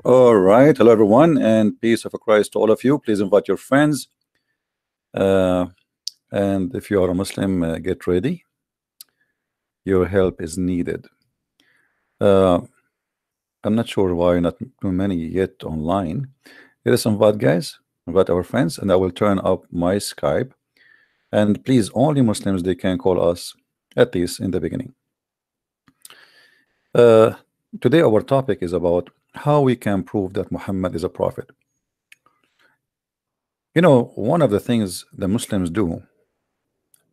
All right. Hello, everyone, and peace of Christ to all of you. Please invite your friends. Uh, and if you are a Muslim, get ready. Your help is needed. Uh, I'm not sure why not too many yet online. Let us invite guys, invite our friends, and I will turn up my Skype. And please, only Muslims they can call us, at least in the beginning. Uh, Today, our topic is about how we can prove that Muhammad is a prophet. You know, one of the things the Muslims do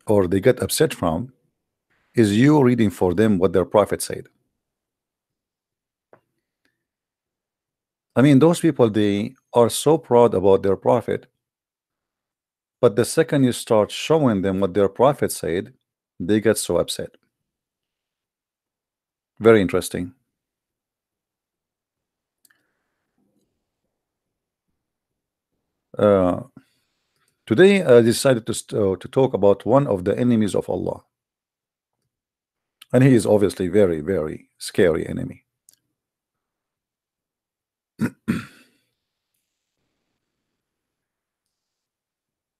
or they get upset from is you reading for them what their prophet said. I mean, those people they are so proud about their prophet, but the second you start showing them what their prophet said, they get so upset. Very interesting. Uh, Today, I decided to talk about one of the enemies of Allah, and he is obviously very, very scary enemy.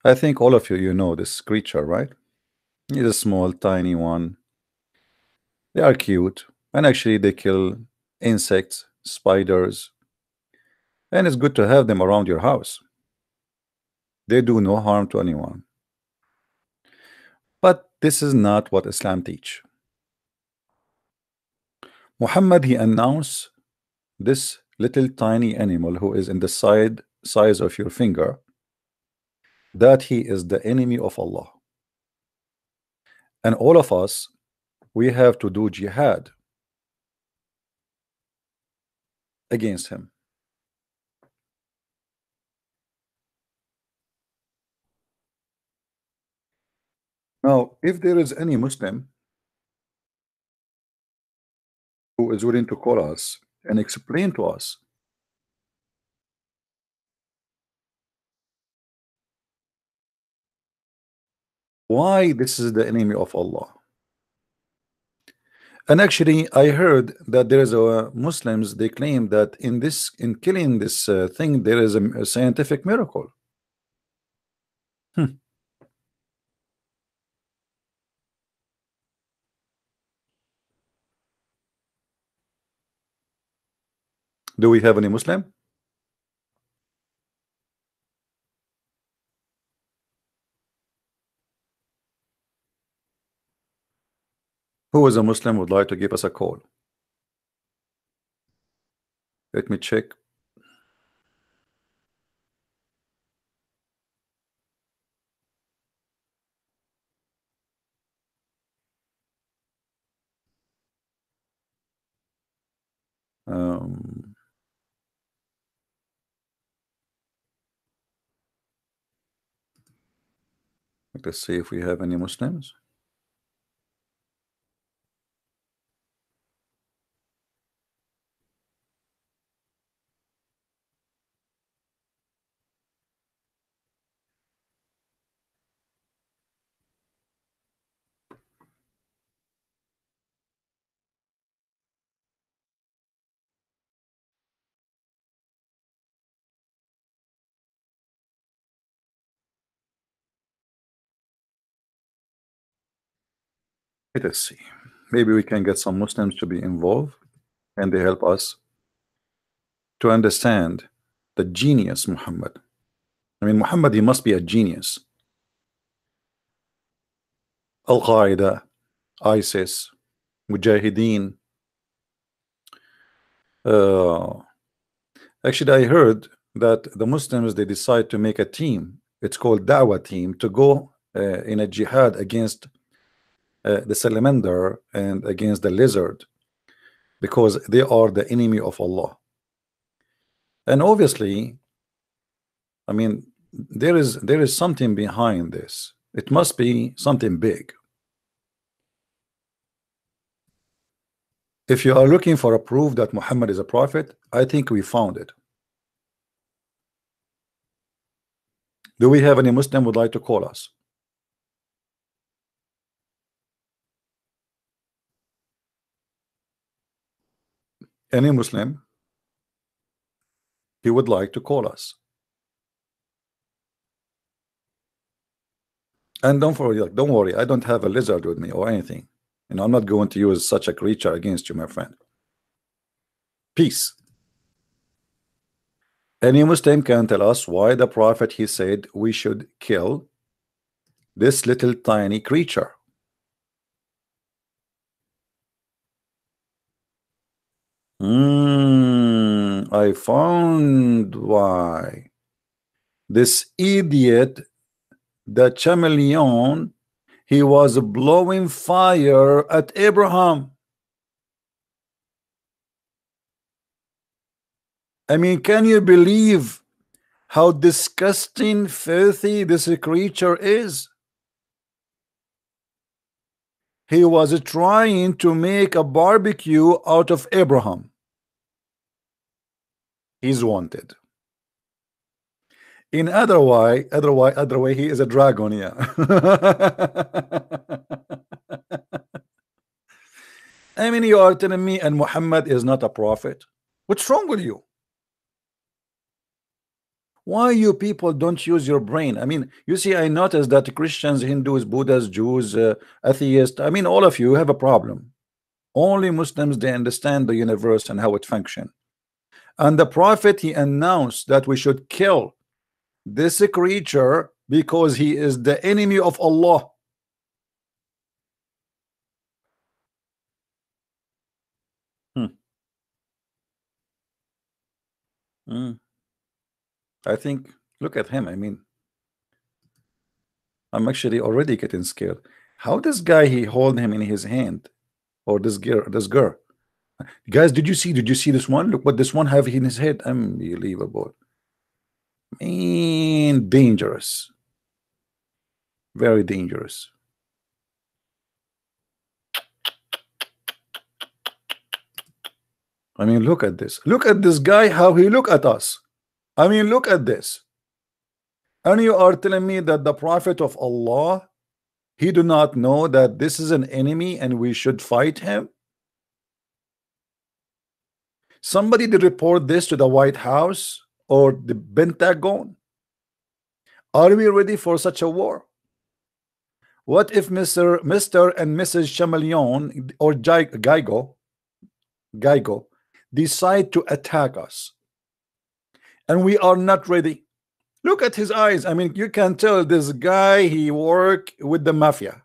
I think all of you know this creature, right? He's a small, tiny one. They are cute, and actually, they kill insects, spiders, and it's good to have them around your house. They do no harm to anyone. But this is not what Islam teach. Muhammad he announced this little tiny animal who is in the size of your finger that he is the enemy of Allah. And all of us we have to do jihad against him. Now, if there is any Muslim who is willing to call us and explain to us why this is the enemy of Allah. And actually, I heard that there is a Muslims. They claim that in killing this thing, there is a scientific miracle. Hmm. Do we have any Muslim who is a Muslim would like to give us a call? Let me check. Um, let's see if we have any Muslims. Let us see. Maybe we can get some Muslims to be involved, and they help us to understand the genius Muhammad. I mean, Muhammad, he must be a genius. Al Qaeda, ISIS, Mujahideen. Uh, Actually, I heard that the Muslims they decide to make a team. It's called Dawah team to go in a jihad against the salamander and against the lizard because they are the enemy of Allah. And obviously, I mean, there is something behind this. It must be something big. If you are looking for a proof that Muhammad is a prophet, I think we found it. Do we have any Muslim would like to call us? Any Muslim? he would like to call us. And don't worry, I don't have a lizard with me or anything. You know, I'm not going to use such a creature against you, my friend. Peace. Any Muslim can tell us why the Prophet, he said we should kill this little tiny creature. I found why. This idiot, the chameleon, he was blowing fire at Abraham. I mean, can you believe how disgusting, filthy this creature is? He was trying to make a barbecue out of Abraham. He's wanted. In other way, he is a dragon, yeah. I mean, you are telling me and Muhammad is not a prophet? What's wrong with you? Why you people don't use your brain? I mean, you see, I noticed that Christians, Hindus, Buddhists, Jews, atheists, I mean, all of you have a problem. Only Muslims, they understand the universe and how it functions. And the Prophet, he announced that we should kill this creature because he is the enemy of Allah. I think, look at him. I mean, I'm actually already getting scared. How this guy, he hold him in his hand, or this girl. Guys, did you see this one? Look what this one have in his head. Unbelievable. Man, dangerous. Very dangerous. I mean, look at this. Look at this guy, how he look at us. I mean, look at this. And you are telling me that the Prophet of Allah, he do not know that this is an enemy and we should fight him? Somebody did report this to the White House or the Pentagon? Are we ready for such a war? What if Mr. and Mrs. Chameleon or Geigo decide to attack us and we are not ready? Look at his eyes. I mean, you can tell this guy, he work with the mafia.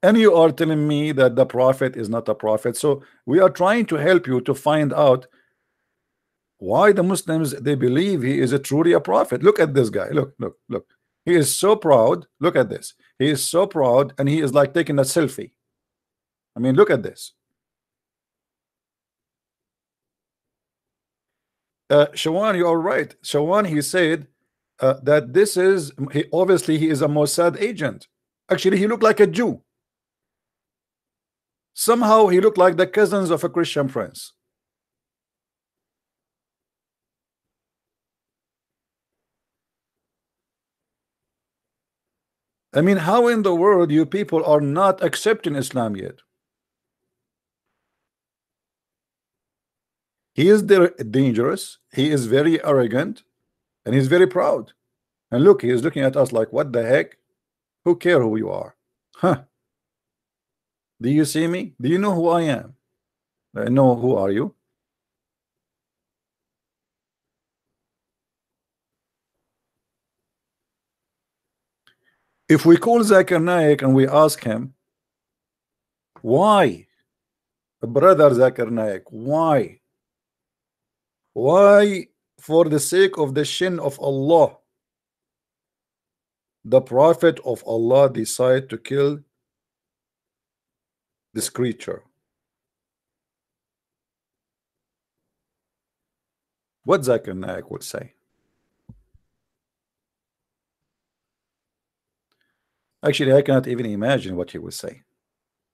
And you are telling me that the Prophet is not a prophet. So we are trying to help you to find out why the Muslims, they believe he is truly a prophet. Look at this guy. Look. He is so proud. Look at this. He is so proud, and he is like taking a selfie. I mean, look at this. Shawan, you are right. Shawan, he said that this is, obviously he is a Mossad agent. Actually, he looked like a Jew. Somehow he looked like the cousins of a Christian prince. I mean, how in the world you people are not accepting Islam yet? He is dangerous, he is very arrogant, and he's very proud. And look, he is looking at us like, what the heck? Who care who you are? Huh? Do you see me? Do you know who I am? I know who are you? If we call Zakir Naik and we ask him, why, brother Zakir Naik, why? Why, for the sake of the shin of Allah, the Prophet of Allah decide to kill this creature? What Zakir Naik would say? Actually, I cannot even imagine what he would say.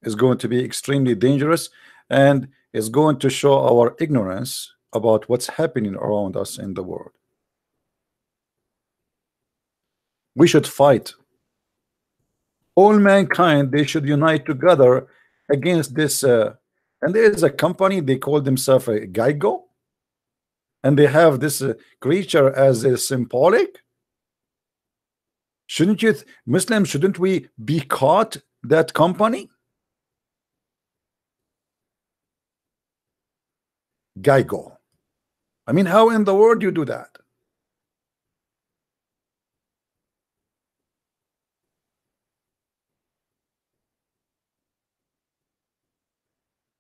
It's going to be extremely dangerous, and it's going to show our ignorance about what's happening around us in the world. We should fight. All mankind, they should unite together against this. And there is a company, they call themselves a Geico, and they have this creature as a symbolic. Shouldn't you, Muslims, shouldn't we be caught that company? Geico. I mean, how in the world you do that?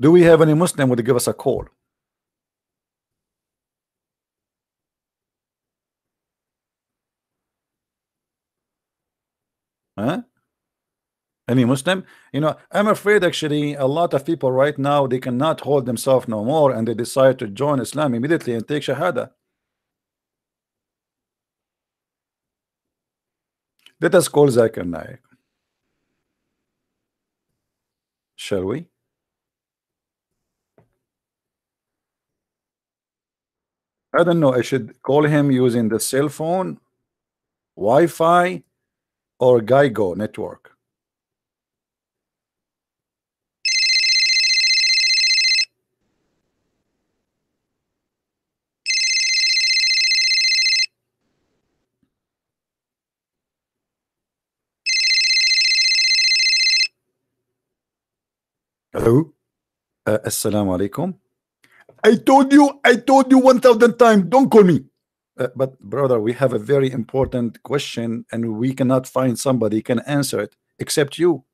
Do we have any Muslim would give us a call? Huh? Any Muslim? You know, I'm afraid actually a lot of people right now, they cannot hold themselves no more, and they decide to join Islam immediately and take Shahada. Let us call Zakir Naik. Shall we? I don't know. I should call him using the cell phone, Wi-Fi, or Geico network. Hello? Assalamu alaikum. I told you 1,000 times, don't call me. But brother, we have a very important question, and we cannot find somebody can answer it except you.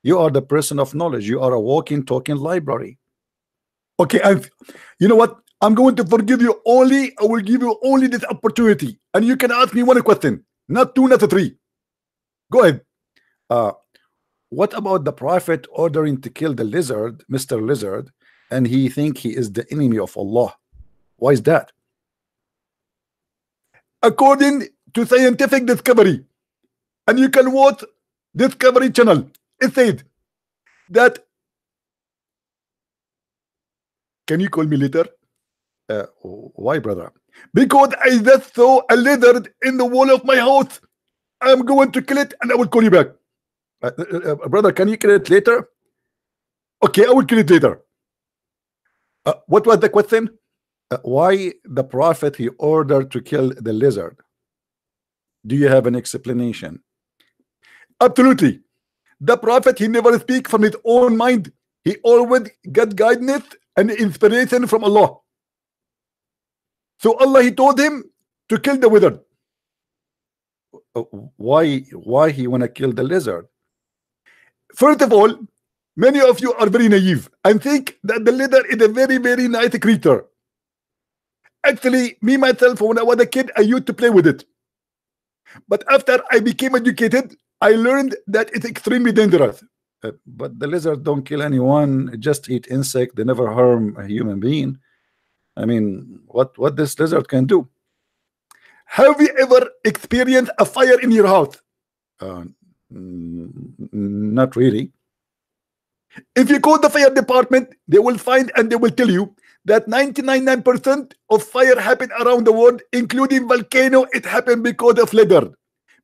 You are the person of knowledge. You are a walking, talking library. Okay, you know what? I'm going to forgive you only. I will give you only this opportunity, and you can ask me one question, not two, not three. Go ahead. What about the prophet ordering to kill the lizard, Mr. Lizard, and he think he is the enemy of Allah? Why is that? According to scientific discovery, and you can watch Discovery Channel, it said that. Can you call me later? Why, brother? Because I just saw a lizard in the wall of my house. I'm going to kill it, and I will call you back. Brother, can you kill it later? Okay, I will kill it later. What was the question? Why the prophet he ordered to kill the lizard? Do you have an explanation? Absolutely. The prophet, he never speak from his own mind. He always get guidance and inspiration from Allah. So Allah, he told him to kill the lizard. Why he want to kill the lizard? First of all, many of you are very naive and think that the lizard is a very, very nice creature. Actually, me myself, when I was a kid, I used to play with it. But after I became educated, I learned that it's extremely dangerous. But the lizard don't kill anyone, just eat insect. They never harm a human being. I mean, what this lizard can do? Have you ever experienced a fire in your house? Not really. If you call the fire department, they will find and they will tell you that 99% of fire happen around the world, including volcano. It happened because of lizard,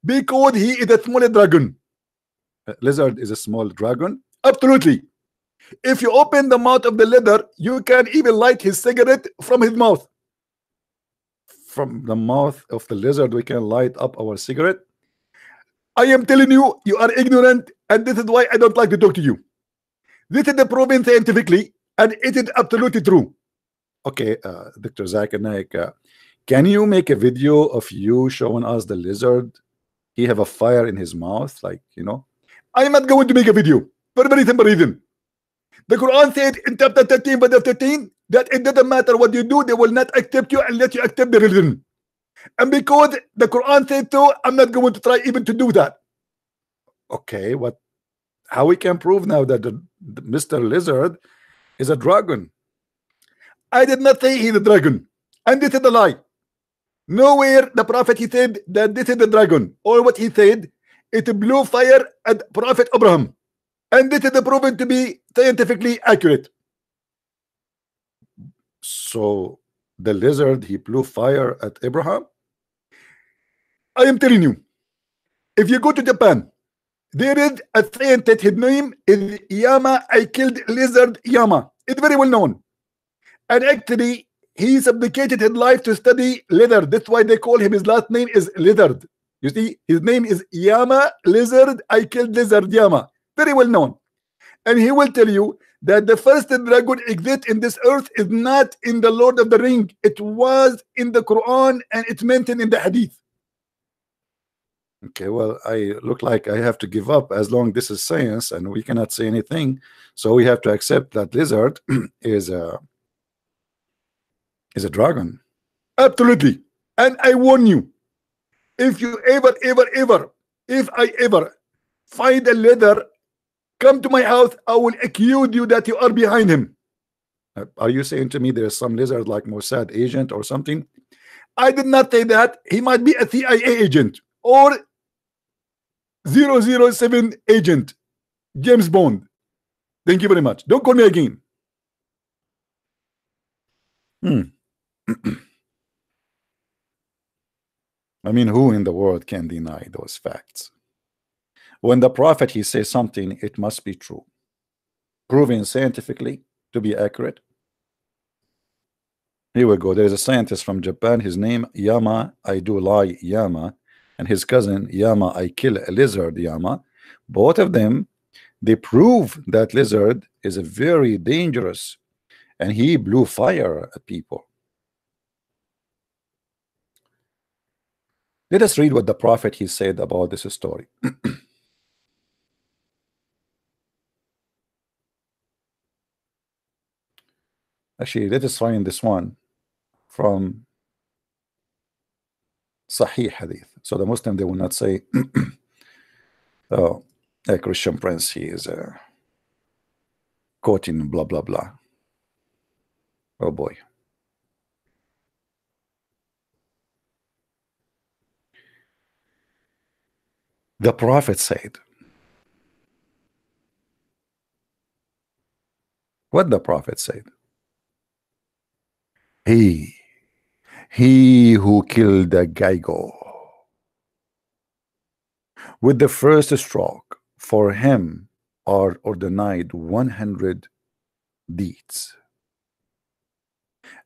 because he is a small dragon. Lizard is a small dragon. Absolutely. If you open the mouth of the lizard, you can even light his cigarette from his mouth. From the mouth of the lizard, we can light up our cigarette. I am telling you, you are ignorant, and this is why I don't like to talk to you. This is the proven scientifically, and it is absolutely true. Okay, Dr. Zakir Naik, can you make a video of you showing us the lizard? He have a fire in his mouth, like, you know. I am not going to make a video for a very simple reason. The Quran said in chapter 13, verse 13, that it doesn't matter what you do, they will not accept you unless you accept the religion. And because the Quran said so, I'm not going to try even to do that. Okay, how we can prove now that the Mr. Lizard is a dragon? I did not say he's a dragon, and this is a lie. Nowhere the prophet he said that this is the dragon. Or what he said, it blew fire at Prophet Abraham, and this is proven to be scientifically accurate. So the lizard, he blew fire at Abraham. I am telling you, if you go to Japan, There is a scientist, his name is Yama. I killed lizard Yama. It's very well known. And actually, he supplicated his life to study lizard. That's why they call him, his last name is Lizard. You see, his name is Yama Lizard. I killed lizard Yama. Very well known. And he will tell you that the first dragon exist in this earth is not in the Lord of the Ring. It was in the Quran and it's mentioned in the Hadith. Okay, well, I look like I have to give up as long this is science and we cannot say anything. So we have to accept that lizard is a dragon. Absolutely. And I warn you, if you ever, if I ever find a leather, come to my house, I will accuse you that you are behind him. Are you saying to me there's some lizard like Mossad agent or something? I did not say that. He might be a CIA agent or 007 agent, James Bond. Thank you very much. Don't call me again. I mean, who in the world can deny those facts? When the prophet he says something, it must be true, proven scientifically to be accurate. Here we go. There is a scientist from Japan. His name Yama I do lie Yama, and his cousin Yama I kill a lizard Yama. Both of them, they prove that lizard is a very dangerous, and he blew fire at people. Let us read what the prophet he said about this story. Actually, let us find this one from Sahih Hadith. So the Muslim, they will not say, oh, a Christian prince, he is quoting blah, blah, blah. Oh boy. The prophet said, what the prophet said? He who killed the Geigo with the first stroke, for him are ordained 100 deeds.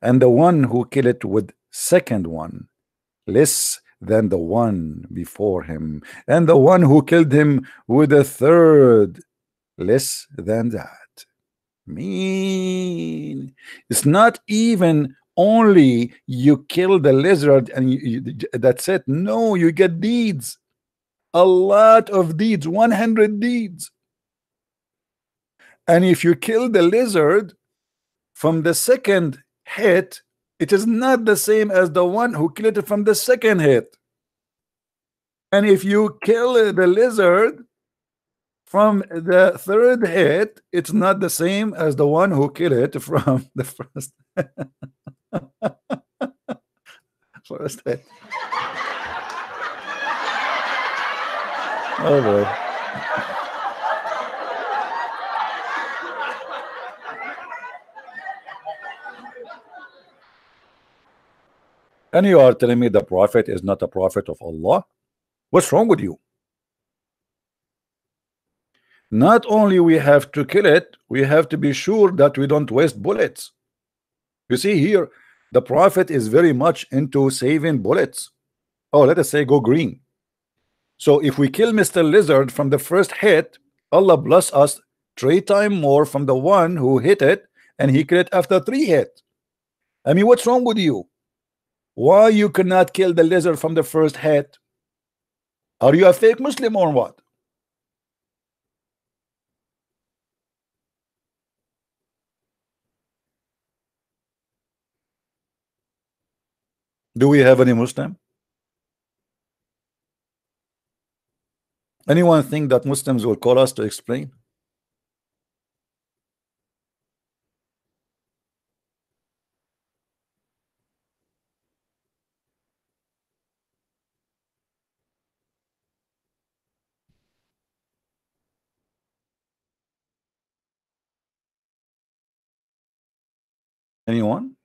And the one who killed it with second one, less than the one before him. And the one who killed him with a third, less than that. Mean, it's not even only you kill the lizard and that's it. No, you get deeds, a lot of deeds, 100 deeds. And if you kill the lizard from the second hit, it is not the same as the one who killed it from the second hit. And if you kill the lizard from the third hit, it's not the same as the one who killed it from the first first hit. Oh boy. And you are telling me the prophet is not a prophet of Allah? What's wrong with you? Not only we have to kill it, we have to be sure that we don't waste bullets. You see here, the prophet is very much into saving bullets. Oh, let us say go green. So if we kill Mr. Lizard from the first hit, Allah bless us 3 times more from the one who hit it, and he killed it after 3 hits. I mean, what's wrong with you? Why you cannot kill the lizard from the first hit? Are you a fake Muslim or what? Do we have any Muslim? Anyone think that Muslims will call us to explain? Anyone?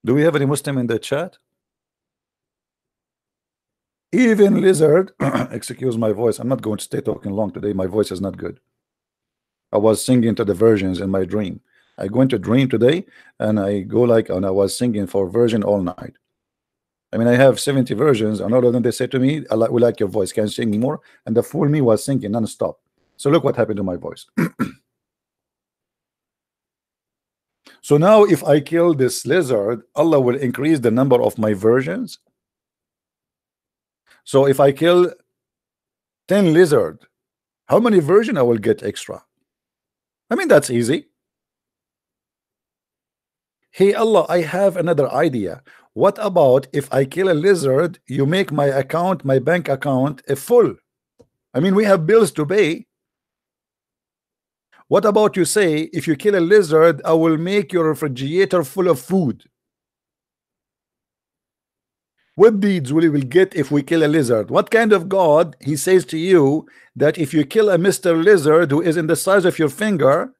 Do we have any Muslim in the chat? Even lizard, excuse my voice, I'm not going to stay talking long today. My voice is not good. I was singing to the versions in my dream. I go into dream today and I go like, and I was singing for version all night. I mean, I have 70 versions, and all of them they say to me, we like your voice, can you sing more? And the fool me was singing non-stop. So look what happened to my voice. So now if I kill this lizard, Allah will increase the number of my versions. So if I kill 10 lizard, how many version I will get extra? I mean, that's easy. Hey Allah, I have another idea. What about if I kill a lizard, you make my account, my bank account, a full? I mean, we have bills to pay. What about you say, if you kill a lizard, I will make your refrigerator full of food? What deeds will we get if we kill a lizard? What kind of God he says to you that if you kill a Mr. Lizard who is in the size of your finger,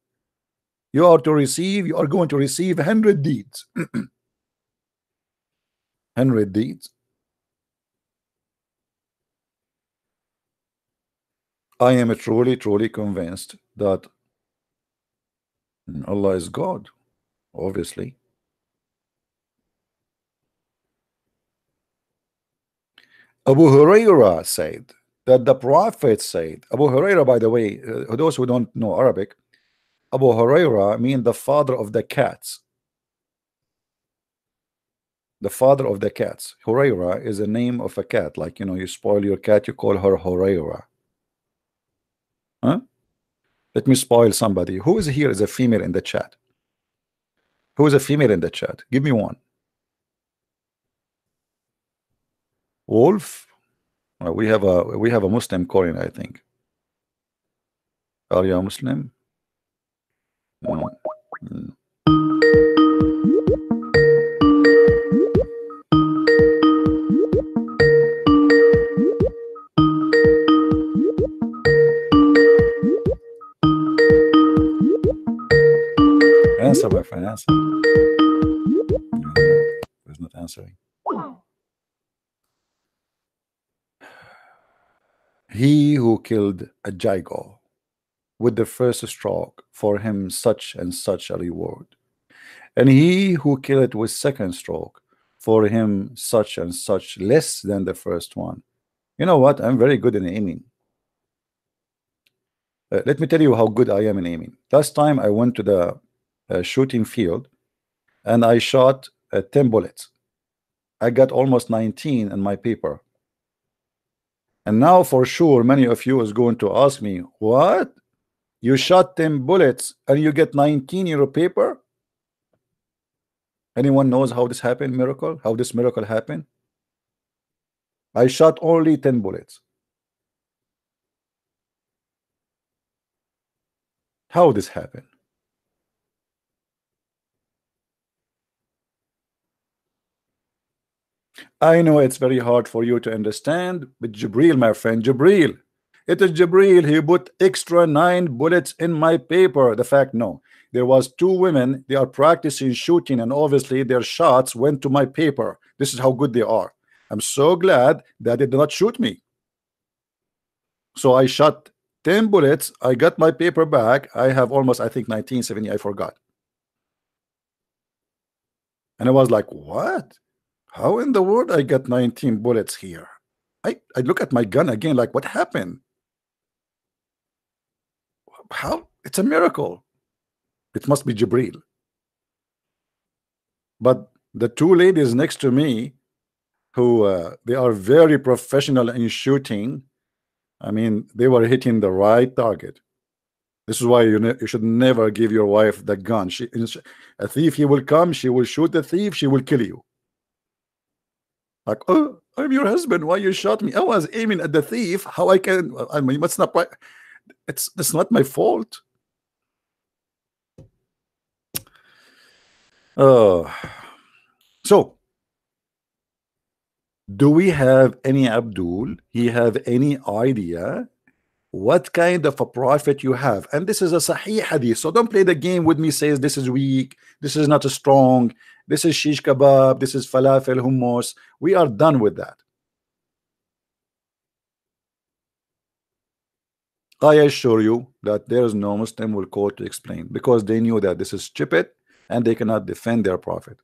you are going to receive 100 deeds. 100 deeds. I am truly convinced that Allah is God, obviously. Abu Huraira said that the Prophet said, Abu Huraira, by the way, those who don't know Arabic, Abu Huraira means the father of the cats. The father of the cats. Huraira is a name of a cat. Like, you know, you spoil your cat, you call her Huraira. Huh? Let me spoil somebody. Who is here is a female in the chat? Who is a female in the chat? Give me one. Wolf. We have a Muslim Korean, I think. Are you a Muslim? Mm. Mm. Answer, my friend, answer. No, he's not answering. He who killed a jago with the first stroke, for him such and such a reward, and he who killed it with second stroke, for him such and such less than the first one. You know what? I'm very good in aiming. Let me tell you how good I am in aiming. Last time I went to the shooting field and I shot 10 bullets. I got almost 19 in my paper. And now for sure many of you is going to ask me, what? You shot 10 bullets and you get 19 in your paper? Anyone knows how this happened, miracle? How this miracle happened? I shot only 10 bullets. How this happened? I know it's very hard for you to understand, but Jibril, my friend, Jibril, it is Jibril. He put extra 9 bullets in my paper. The fact, no, there was 2 women. They are practicing shooting, and obviously their shots went to my paper. This is how good they are. I'm so glad that they did not shoot me. So I shot 10 bullets. I got my paper back. I have almost, I think, 1970. I forgot. And I was like, what? How in the world I got 19 bullets here? I look at my gun again, like, what happened? How? It's a miracle. It must be Jibril. But the 2 ladies next to me, who they are very professional in shooting. I mean, they were hitting the right target. This is why you should never give your wife the gun. A thief, he will come, she will shoot the thief, she will kill you. Like, oh, I'm your husband, why you shot me? I was aiming at the thief. How I can? I mean, that's not right. It's not my fault. So do we have any Abdul? He have any idea what kind of a prophet you have. And this is a sahih hadith, so don't play the game with me, says this is weak, this is not strong, this is shish kebab, this is falafel hummus. We are done with that. I assure you that there is no Muslim will call to explain, because they knew that this is stupid and they cannot defend their prophet.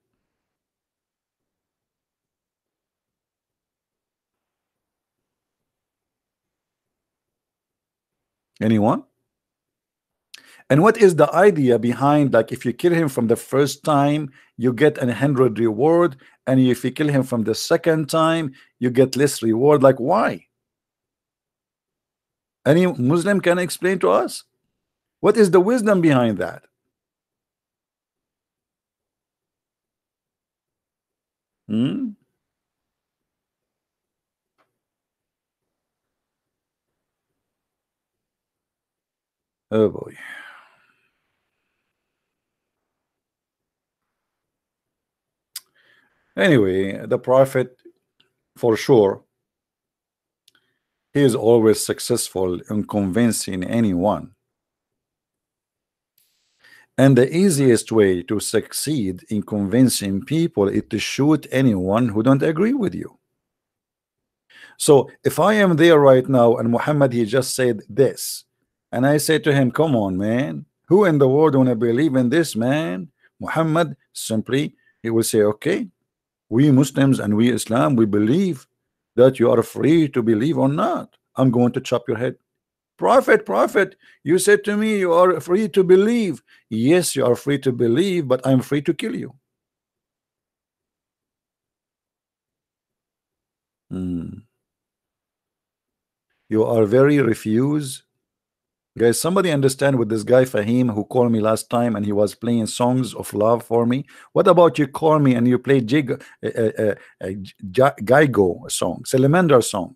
Anyone? And what is the idea behind, like, if you kill him from the first time you get 100 reward, and if you kill him from the second time you get less reward? Like, why? Any Muslim can explain to us what is the wisdom behind that? Hmm? Oh boy. Anyway, the prophet, for sure, he is always successful in convincing anyone. And the easiest way to succeed in convincing people is to shoot anyone who don't agree with you. So if I am there right now and Muhammad, he just said this, and I say to him, come on, man, who in the world wanna believe in this, man? Muhammad simply, he will say, okay, we Muslims and we Islam, we believe that you are free to believe or not. I'm going to chop your head. Prophet, you said to me you are free to believe. Yes, you are free to believe, but I'm free to kill you. You are very refuse. Guys, somebody understand with this guy Fahim who called me last time and he was playing songs of love for me. What about you call me and you play Gaigo song, Salamander song?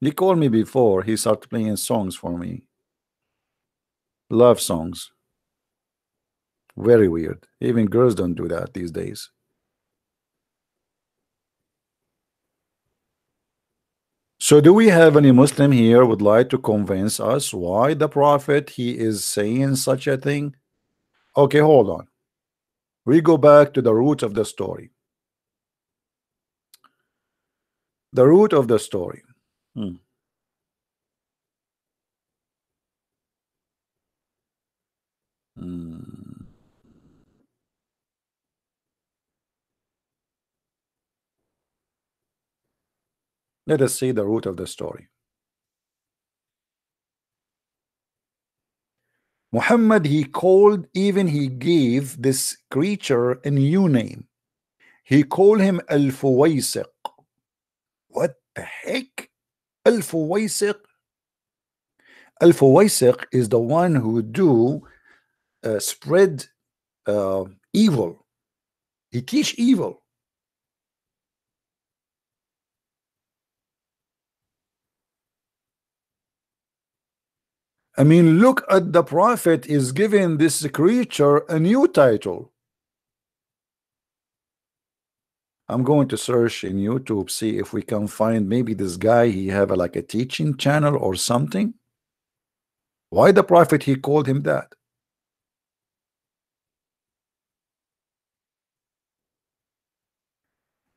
He called me before, he started playing songs for me. Love songs. Very weird. Even girls don't do that these days. So do we have any Muslim here would like to convince us why the prophet he is saying such a thing? Okay, hold on. We go back to the root of the story. The root of the story. Hmm. Let us see the root of the story. Muhammad, he called, even he gave this creature a new name. He called him Al-Fuwaysiq. What the heck? Al-Fuwaysiq? Al-Fuwaysiq is the one who do spread evil. He teach evil. I mean, look at the prophet is giving this creature a new title. I'm going to search in YouTube, see if we can find maybe this guy, he have like a teaching channel or something. Why the prophet he called him that?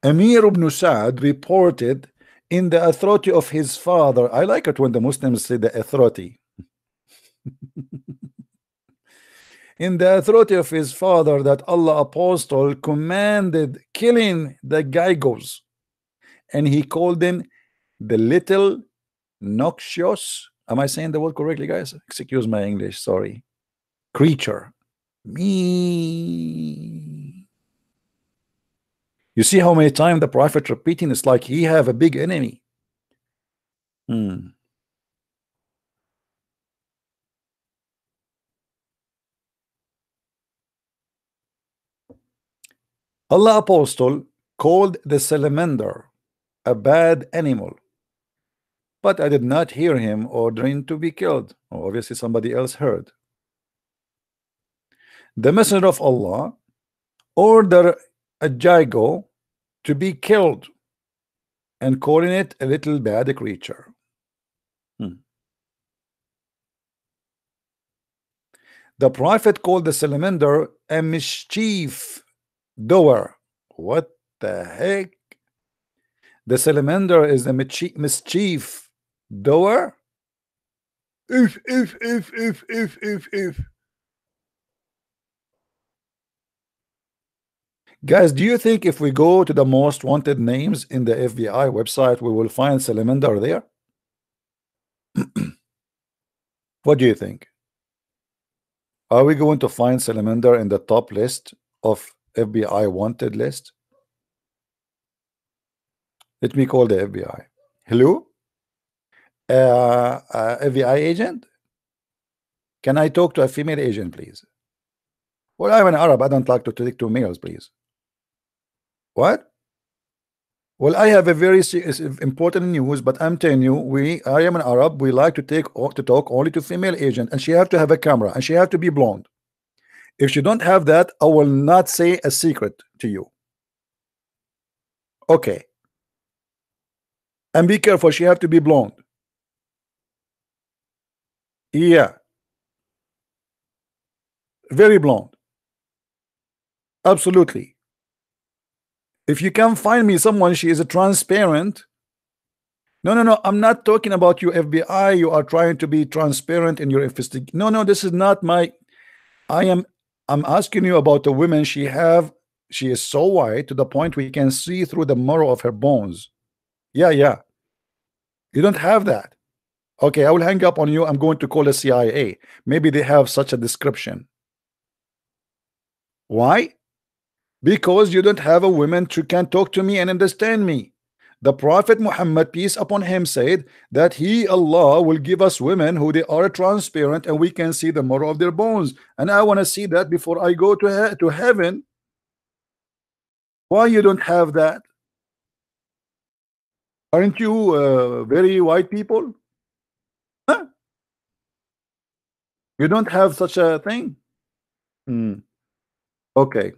Amir ibn Sa'd reported in the authority of his father. I like it when the Muslims say the authority. In the authority of his father that Allah apostle commanded killing the Gaigos, and he called them the little noxious. Am I saying the word correctly, guys? Excuse my English, sorry. Creature. Me. You see how many times the prophet repeating? It's like he have a big enemy. Allah apostle called the salamander a bad animal, but I did not hear him ordering to be killed. Oh, obviously somebody else heard. The messenger of Allah ordered a jago to be killed, and calling it a little bad creature. The prophet called the salamander a mischief doer. What the heck? The salamander is a mischief doer? If. Guys, do you think if we go to the most wanted names in the FBI website, we will find salamander there? What do you think? Are we going to find salamander in the top list of FBI wanted list? Let me call the FBI. Hello? FBI agent? Can I talk to a female agent, please? Well, I'm an Arab. I don't like to take two males, please. What? Well, I have a very important news, but I'm telling you, I am an Arab. We like to talk only to female agent, and she have to have a camera, and she have to be blonde. If she don't have that, I will not say a secret to you. Okay. And be careful, she have to be blonde. Yeah. Very blonde. Absolutely. If you can find me someone, she is a transparent. No. I'm not talking about you, FBI. You are trying to be transparent in your investigation. No. This is not my. I'm asking you about the women she have. She is so white to the point we can see through the marrow of her bones. Yeah. You don't have that. Okay, I will hang up on you. I'm going to call the CIA. Maybe they have such a description. Why? Because you don't have a woman who can talk to me and understand me. The Prophet Muhammad, peace upon him, said that he, Allah, will give us women who they are transparent and we can see the marrow of their bones. And I want to see that before I go to heaven. Why you don't have that? Aren't you very white people? Huh? You don't have such a thing? Okay.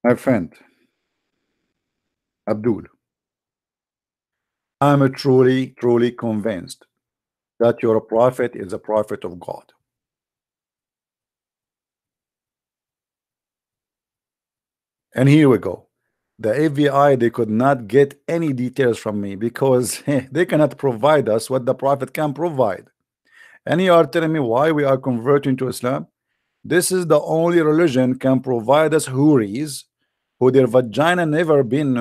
My friend, Abdul, I'm truly convinced that your prophet is a prophet of God. And here we go. The FBI, they could not get any details from me because they cannot provide us what the prophet can provide. And you are telling me why we are converting to Islam? This is the only religion can provide us houris who their vagina never been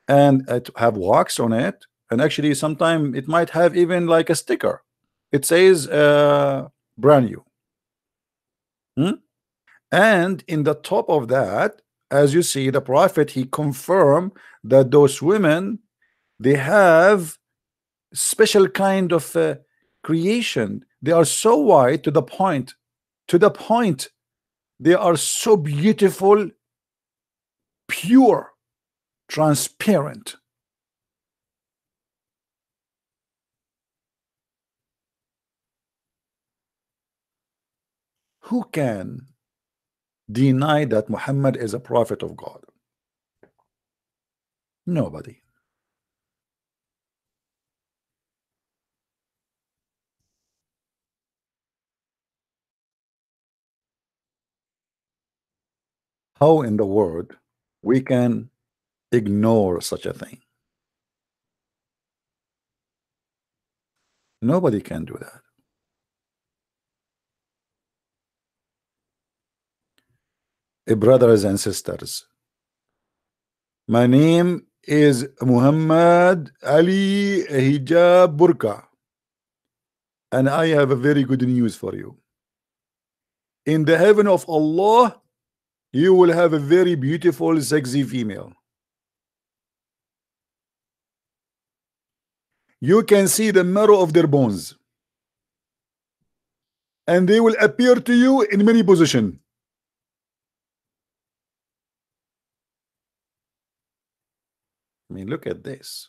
and it have wax on it, and actually sometimes it might have even like a sticker. It says brand new. And in the top of that, as you see, the prophet, he confirmed that those women, they have special kind of creation. They are so white to the point they are so beautiful, pure, transparent. Who can deny that Muhammad is a prophet of God? Nobody. How in the world we can ignore such a thing? Nobody can do that. Brothers and sisters, my name is Muhammad Ali Hijab Burka, and I have a very good news for you. In the heaven of Allah, you will have a very beautiful, sexy female. You can see the marrow of their bones, and they will appear to you in many positions. I mean, look at this.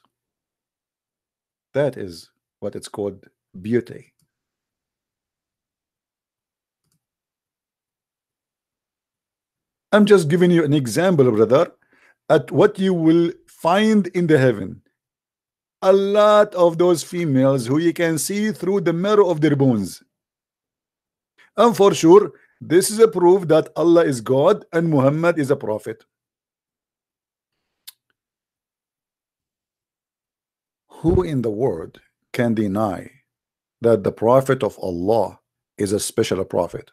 That is what it's called beauty. I'm just giving you an example, brother, at what you will find in the heaven. A lot of those females who you can see through the marrow of their bones. And for sure, this is a proof that Allah is God and Muhammad is a prophet. Who in the world can deny that the prophet of Allah is a special prophet?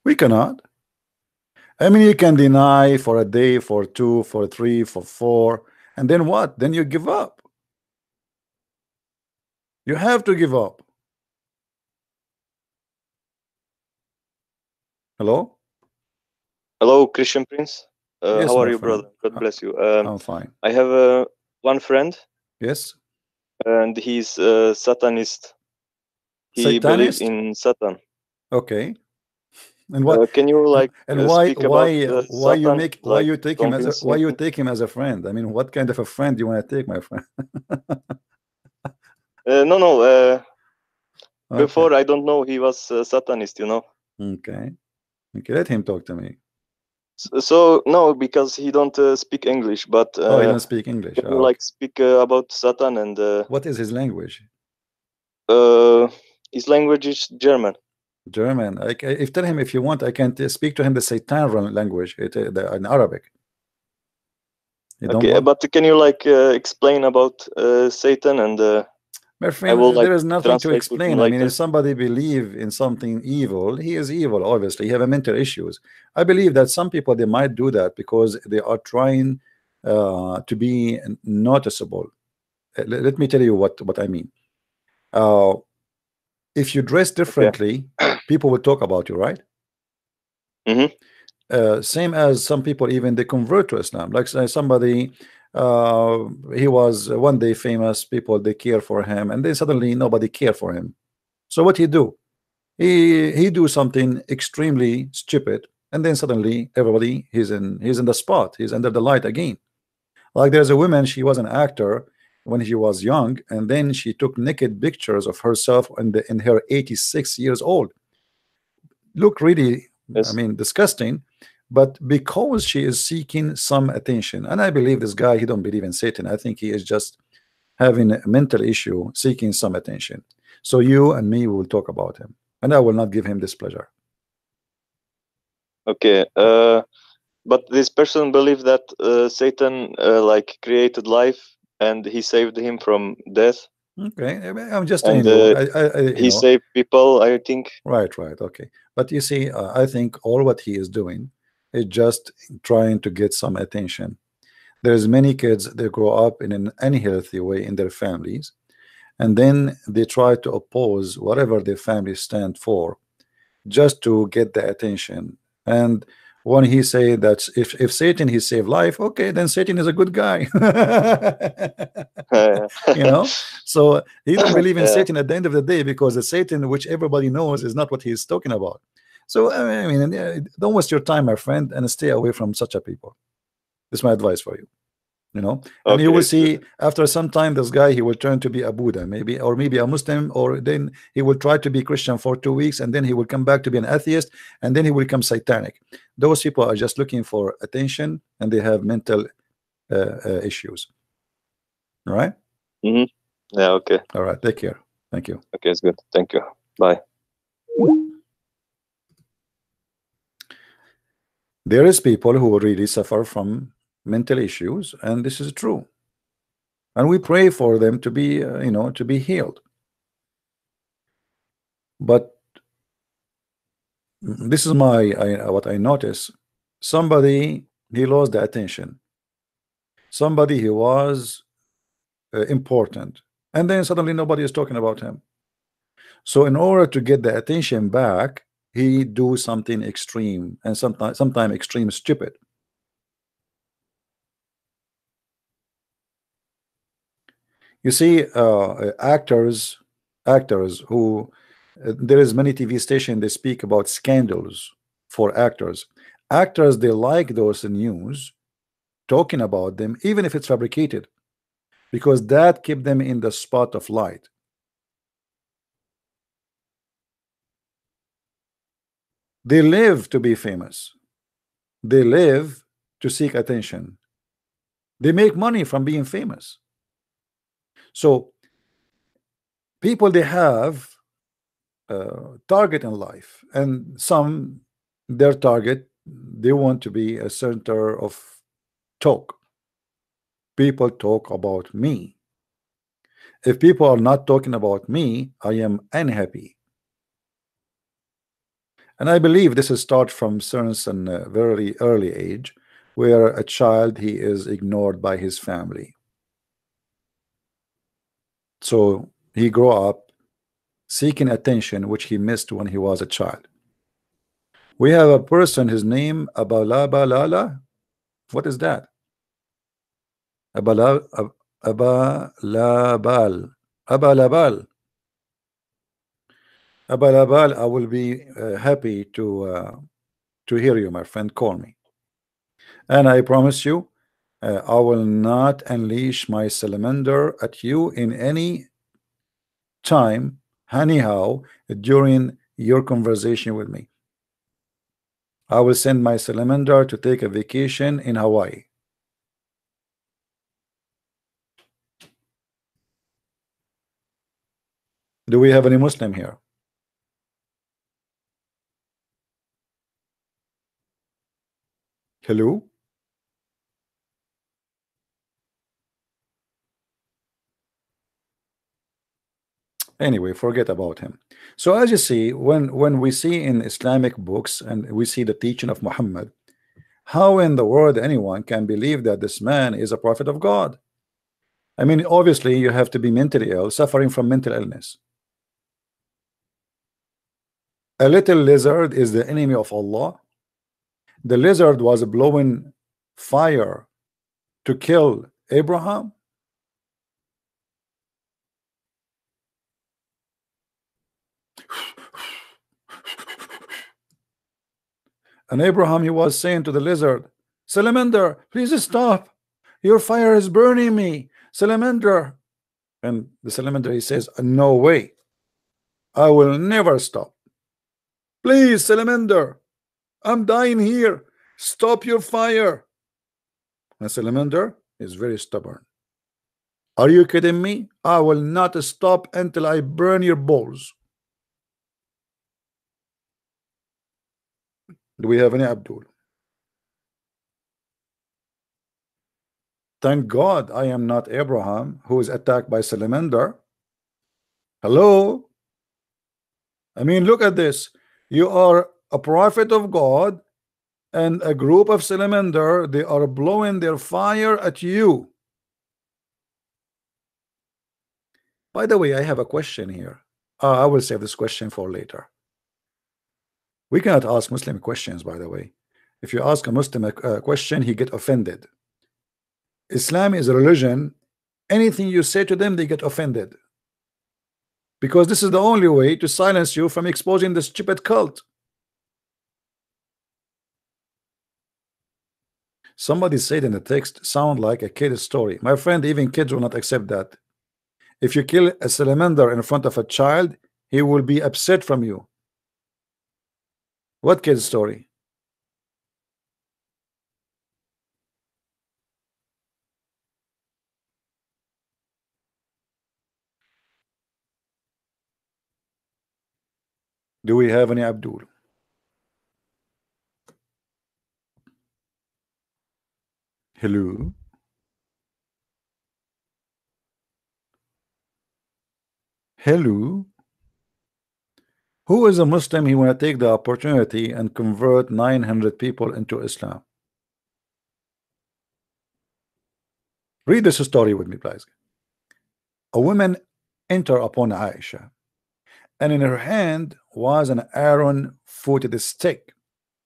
We cannot. I mean, you can deny for a day, for two, for three, for four, and then what? Then you give up. You have to give up. Hello? Hello, Christian Prince. Yes, How are my you, friend. brother? God bless you. I'm fine. I have one friend, Yes? and he's Satanist. He believes Satanist? in Satan. Okay. And what? Can you like And speak about Satan, why like you take him as a convince me? a friend? I mean, what kind of a friend do you want to take, my friend? No. Okay. Before I don't know he was Satanist, you know. Okay. Okay, let him talk to me. So no, because he don't speak English, but Oh, he doesn't speak English. can you Oh, like okay. speak about Satan and What is his language? his language is German. German. If tell him if you want, I can speak to him the Satan language, in Arabic. You don't Okay, want? but can you like explain about Satan and My I friend, will like there is nothing to translate with him explain. I mean, later. if somebody believe in something evil, he is evil. Obviously, he have a mental issues. I believe that some people they might do that because they are trying to be noticeable. Let me tell you what I mean. Uh, if you dress Okay. differently, people will talk about you, right? Mm-hmm. Same as some people even they convert to Islam. Like say somebody, he was one day famous, people they care for him, and then suddenly nobody care for him. So what he do? He do something extremely stupid, and then suddenly everybody he's in the spot, he's under the light again. Like there's a woman, she was an actor when she was young, and then she took naked pictures of herself in her 86 years old. Look really, I Yes. mean, disgusting, but because she is seeking some attention, and I believe this guy, he don't believe in Satan. I think he is just having a mental issue, seeking some attention. So you and me will talk about him, and I will not give him this pleasure. Okay. But this person believed that Satan like created life and he saved him from death, Okay, I'm just telling and you, you he know, saved people, I think. right, okay. But you see, I think all what he is doing is just trying to get some attention. There's many kids they grow up in an unhealthy way in their families, and then they try to oppose whatever their families stand for just to get the attention. And when he say that if Satan he saved life, okay, then Satan is a good guy. You know, so he don't believe in Yeah. Satan at the end of the day, because the Satan which everybody knows is not what he's talking about. So I mean, don't waste your time, my friend, and stay away from such a people. This is my advice for you. You know, and you will Okay. see after some time this guy he will turn to be a Buddha, maybe, or maybe a Muslim, or then he will try to be Christian for 2 weeks, and then he will come back to be an atheist, and then he will become satanic. Those people are just looking for attention, and they have mental issues. All right. Mm-hmm. Yeah. Okay. All right, take care. Thank you. Okay, it's good. Thank you. Bye. There is people who really suffer from mental issues, and this is true, and we pray for them to be to be healed. But this is what I notice. Somebody he lost the attention. Somebody he was important, and then suddenly nobody is talking about him. So in order to get the attention back, he do something extreme, and sometimes extreme stupid. You see, actors who there is many TV stations they speak about scandals for actors. Actors they like those news talking about them, even if it's fabricated, because that keep them in the spot of light. They live to be famous. They live to seek attention. They make money from being famous. So people, they have target in life, and some, their target, they want to be a center of talk. People talk about me. If people are not talking about me, I am unhappy. And I believe this is start from certain very early age, where a child, he is ignored by his family. So he grow up seeking attention, which he missed when he was a child. We have a person, his name Abalabalala. What is that? Abala, Abalabal. Abalabal. Abalabal, I will be happy to hear you, my friend. Call me. And I promise you, I will not unleash my salamander at you in any time, anyhow, during your conversation with me. I will send my salamander to take a vacation in Hawaii. Do we have any Muslim here? Hello? Anyway, forget about him. So as you see, when we see in Islamic books and we see the teaching of Muhammad, how in the world anyone can believe that this man is a prophet of God? I mean, obviously you have to be mentally ill, suffering from mental illness. A little lizard is the enemy of Allah. The lizard was blowing fire to kill Abraham. And Abraham, he was saying to the lizard, Salamander, please stop. Your fire is burning me. Salamander. And the salamander, he says, no way. I will never stop. Please, salamander, I'm dying here. Stop your fire. And salamander is very stubborn. Are you kidding me? I will not stop until I burn your balls. Do we have any Abdul? Thank God I am not Abraham, who is attacked by salamander. Hello? I mean, look at this. You are a prophet of God, and a group of salamander, they are blowing their fire at you. By the way, I have a question here. I will save this question for later. We cannot ask Muslim questions, by the way. If you ask a Muslim a question, he get offended. Islam is a religion. Anything you say to them, they get offended. Because this is the only way to silence you from exposing the stupid cult. Somebody said in the text, sound like a kid's story. My friend, even kids will not accept that. If you kill a salamander in front of a child, he will be upset from you. What kid's story? Do we have any Abdul? Hello? Hello? Who is a Muslim? He want to take the opportunity and convert 900 people into Islam. Read this story with me, please. A woman entered upon Aisha, and in her hand was an iron-footed stick.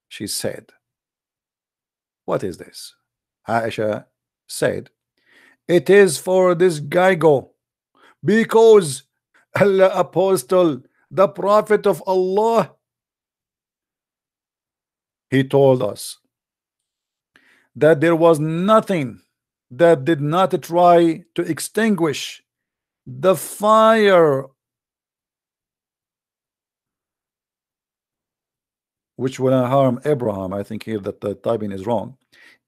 She said, what is this? Aisha said, it is for this Gaigo, because Allah apostle, the prophet of Allah, he told us that there was nothing that did not try to extinguish the fire which will harm Abraham. I think here that the typing is wrong.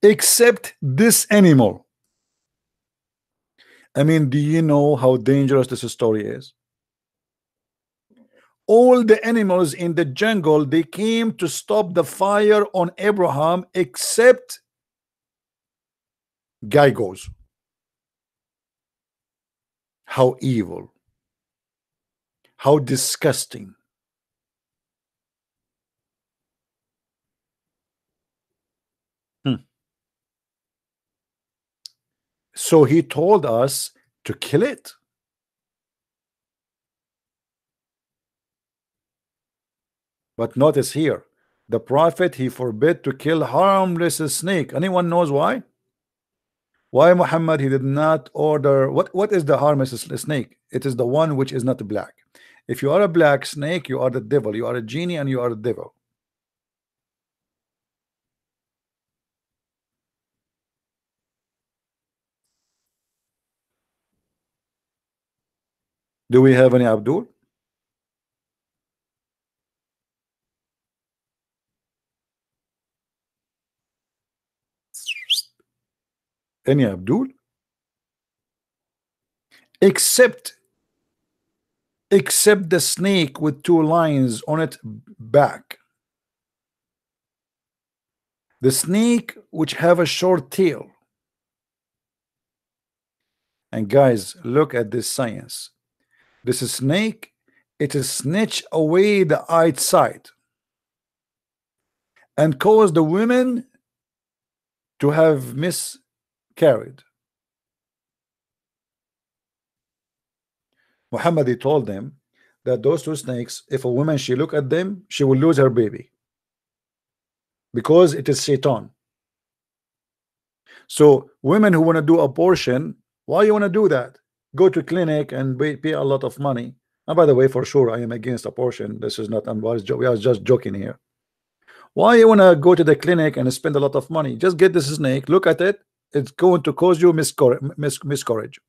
Except this animal. I mean, do you know how dangerous this story is? All the animals in the jungle, they came to stop the fire on Abraham, except guy goes. How evil, how disgusting. So he told us to kill it. But notice here, the prophet, he forbid to kill harmless snake. Anyone knows why? Why Muhammad, he did not order, what is the harmless snake? It is the one which is not black. If you are a black snake, you are the devil. You are a genie and you are the devil. Do we have any Abdul? Any Abdul? Except the snake with two lines on it back. The snake which have a short tail. And guys, look at this science. This snake, it is snatch away the eyesight and cause the women to have miscarried. Muhammad, he told them that those two snakes, if a woman she look at them, she will lose her baby because it is Satan. So women who want to do abortion, why you want to do that? Go to clinic and pay a lot of money. And by the way, for sure, I am against abortion. This is not unwise. We are just joking here. Why you want to go to the clinic and spend a lot of money? Just get this snake, look at it. It's going to cause you miscarriage.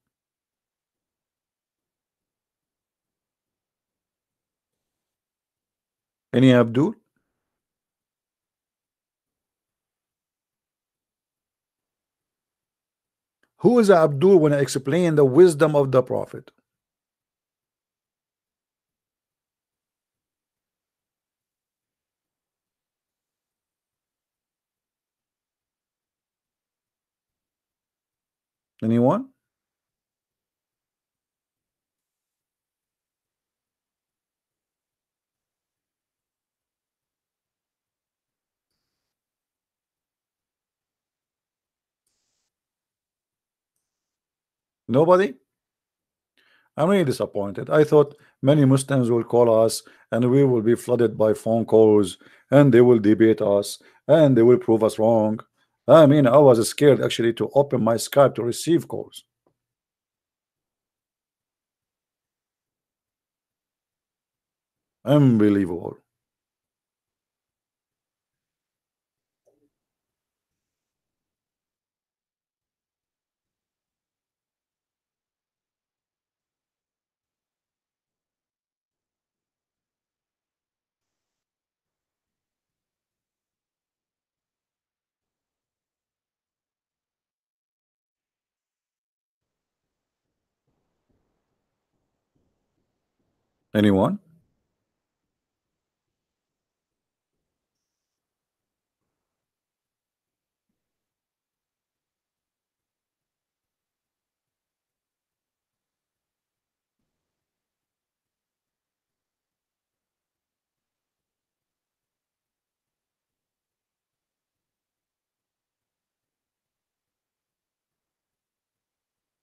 Any Abdul? Who is Abdul when I explain the wisdom of the Prophet? Anyone? Nobody? I'm really disappointed. I thought many Muslims will call us and we will be flooded by phone calls and they will debate us and they will prove us wrong. I mean, I was scared actually to open my Skype to receive calls. Unbelievable. Anyone?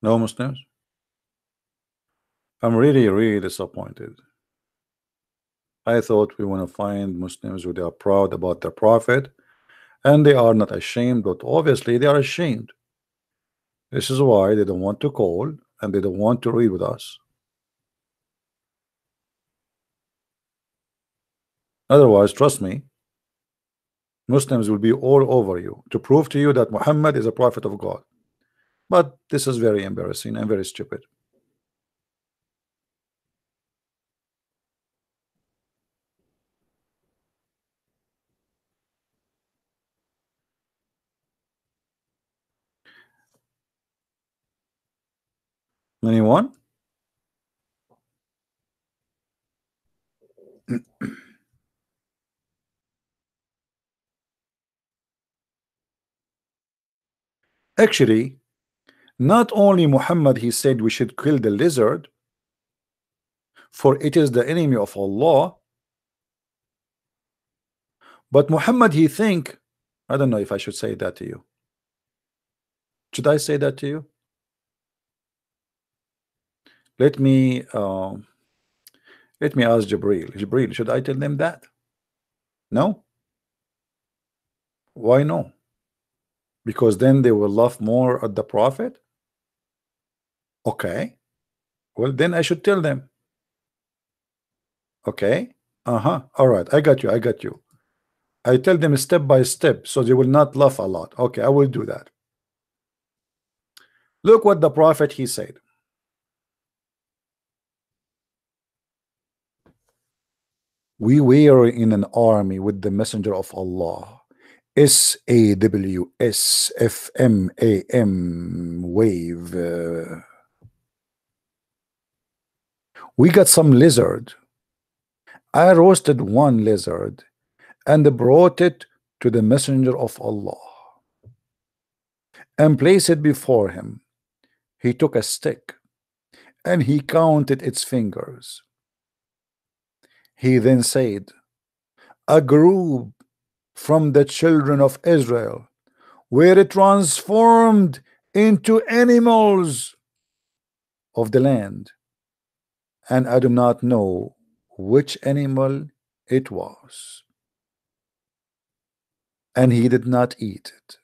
No Muslims? I'm really disappointed. I thought we want to find Muslims who they are proud about their Prophet and they are not ashamed, but obviously they are ashamed. This is why they don't want to call and they don't want to read with us. Otherwise, trust me, Muslims will be all over you to prove to you that Muhammad is a prophet of God. But this is very embarrassing and very stupid. Anyone? Actually, not only Muhammad he said we should kill the lizard, for it is the enemy of Allah, but Muhammad he think, I don't know if I should say that to you. Should I say that to you? Let me ask Jibril. Jibril, should I tell them that? No? Why no? Because then they will laugh more at the Prophet? Okay. Well, then I should tell them. Okay. All right. I got you. I got you. I tell them step by step so they will not laugh a lot. Okay, I will do that. Look what the Prophet he said. We were in an army with the messenger of Allah. SAWSFMAM wave. We got some lizard. I roasted one lizard and brought it to the messenger of Allah and placed it before him. He took a stick and he counted its fingers. He then said, a group from the children of Israel were transformed into animals of the land, and I do not know which animal it was, and he did not eat it.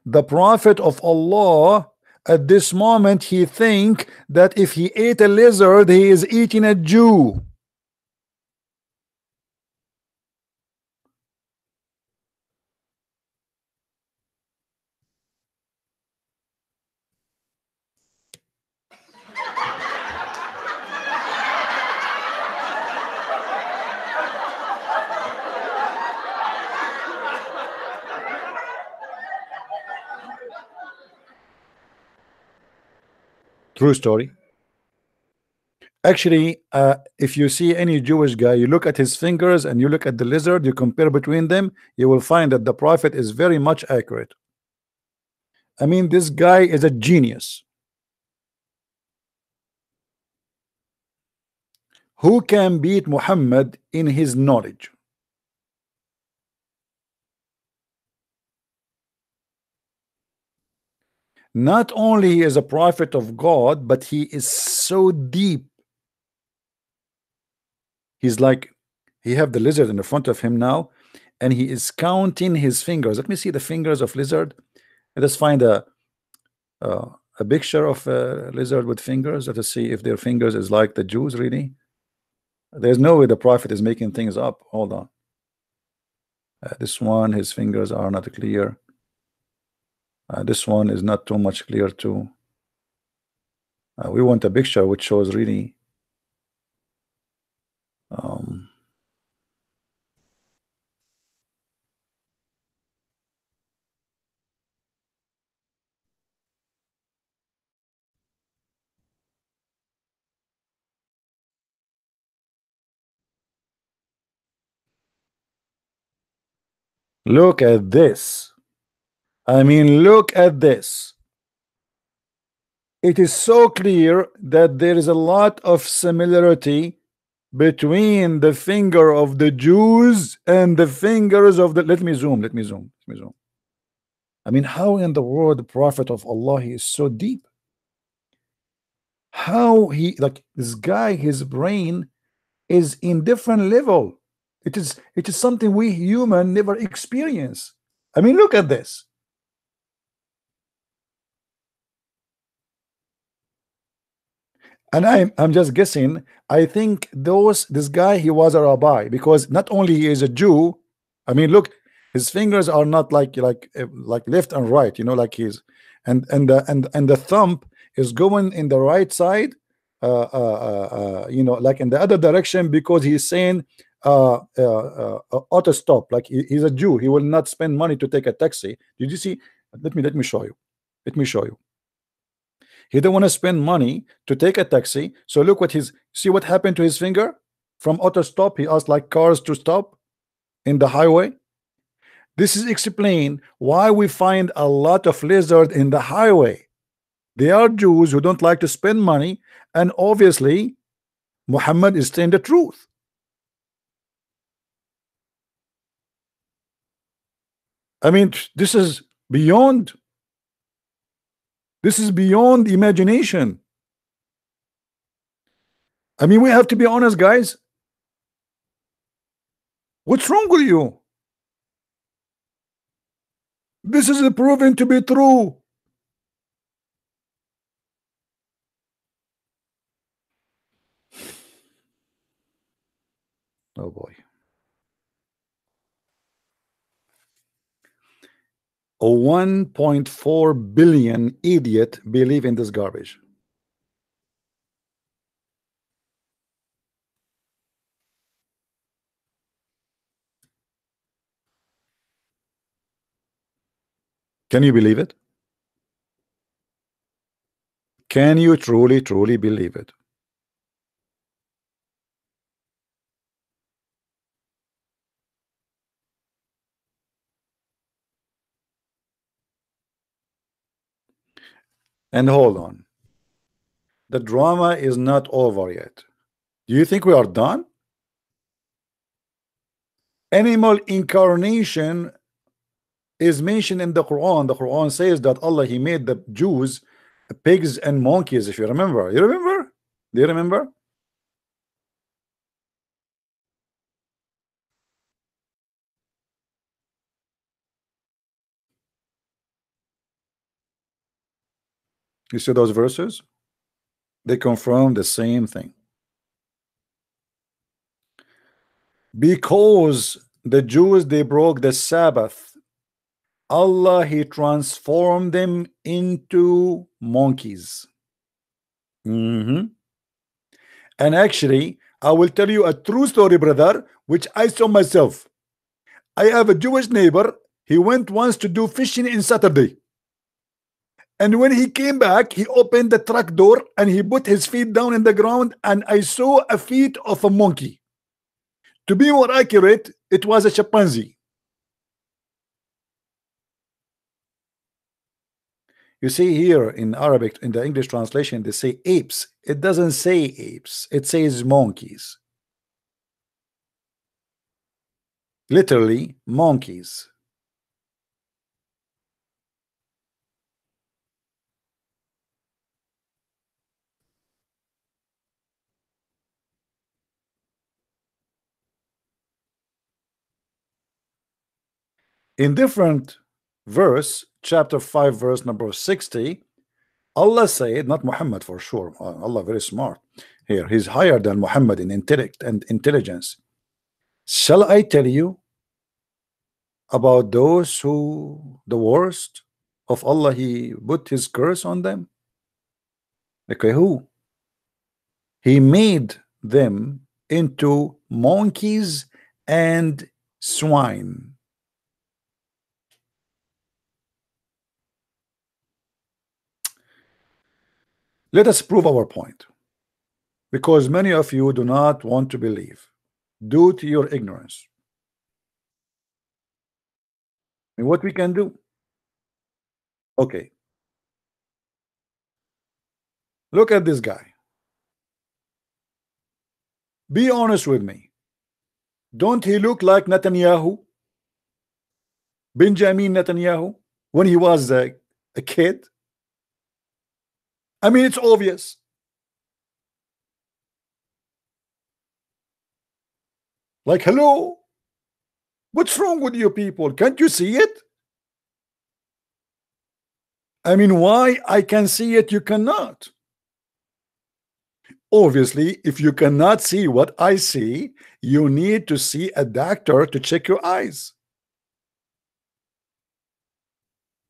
The Prophet of Allah at this moment he think that if he ate a lizard he is eating a Jew. True story. Actually, if you see any Jewish guy, you look at his fingers and you look at the lizard, you compare between them, you will find that the Prophet is very much accurate. I mean, this guy is a genius. Who can beat Muhammad in his knowledge? Not only he is a prophet of God, but he is so deep. He's like, he have the lizard in the front of him now, and he is counting his fingers. Let me see the fingers of lizard. Let's find a picture of a lizard with fingers. Let us see if their fingers is like the Jews really. There's no way the Prophet is making things up. Hold on. This one, his fingers are not clear. This one is not too much clear too. We want a picture which shows really look at this. I mean, look at this. It is so clear that there is a lot of similarity between the finger of the Jews and the fingers of the, let me zoom. I mean, how in the world the Prophet of Allah he is so deep? How he, like this guy, his brain is in different level. It is something we human never experience. I mean, look at this. And I'm just guessing. I think this guy he was a rabbi, because not only he is a Jew. I mean, look, his fingers are not like left and right. You know, like he's and the thumb is going in the right side. You know, like in the other direction, because he's saying auto stop. Like he's a Jew. He will not spend money to take a taxi. Did you see? Let me show you. Let me show you. He don't want to spend money to take a taxi. So look what his see what happened to his finger from auto stop. He asked like cars to stop in the highway. This is explain why we find a lot of lizard in the highway. They are Jews who don't like to spend money, and obviously Muhammad is saying the truth. I mean, this is beyond imagination. I mean, we have to be honest, guys. What's wrong with you? This is proven to be true. Oh boy. A 1.4 billion idiot believe in this garbage. Can you believe it? Can you truly believe it? And hold on. The drama is not over yet. Do you think we are done? Animal incarnation is mentioned in the Quran. The Quran says that Allah, He made the Jews pigs and monkeys, if you remember. You remember? Do you remember? You see those verses? They confirm the same thing. Because the Jews, they broke the Sabbath, Allah, He transformed them into monkeys. And actually, I will tell you a true story, brother, which I saw myself. I have a Jewish neighbor. He went once to do fishing in Saturday. And when he came back, he opened the truck door and he put his feet down in the ground, and I saw a feet of a monkey. To be more accurate, it was a chimpanzee. You see here in Arabic, in the English translation, they say apes. It doesn't say apes. It says monkeys. Literally, monkeys. In different verse, chapter 5, verse number 60, Allah said, not Muhammad for sure, Allah very smart here, he's higher than Muhammad in intellect and intelligence. Shall I tell you about those who the worst of Allah, He put His curse on them? Okay, who? He made them into monkeys and swine. Let us prove our point, because many of you do not want to believe due to your ignorance. And what we can do? Okay, look at this guy. Be honest with me. Don't he look like Netanyahu? Benjamin Netanyahu, when he was a kid? I mean, it's obvious. Like, hello? What's wrong with you people? Can't you see it? I mean, why I can see it, you cannot? Obviously, if you cannot see what I see, you need to see a doctor to check your eyes.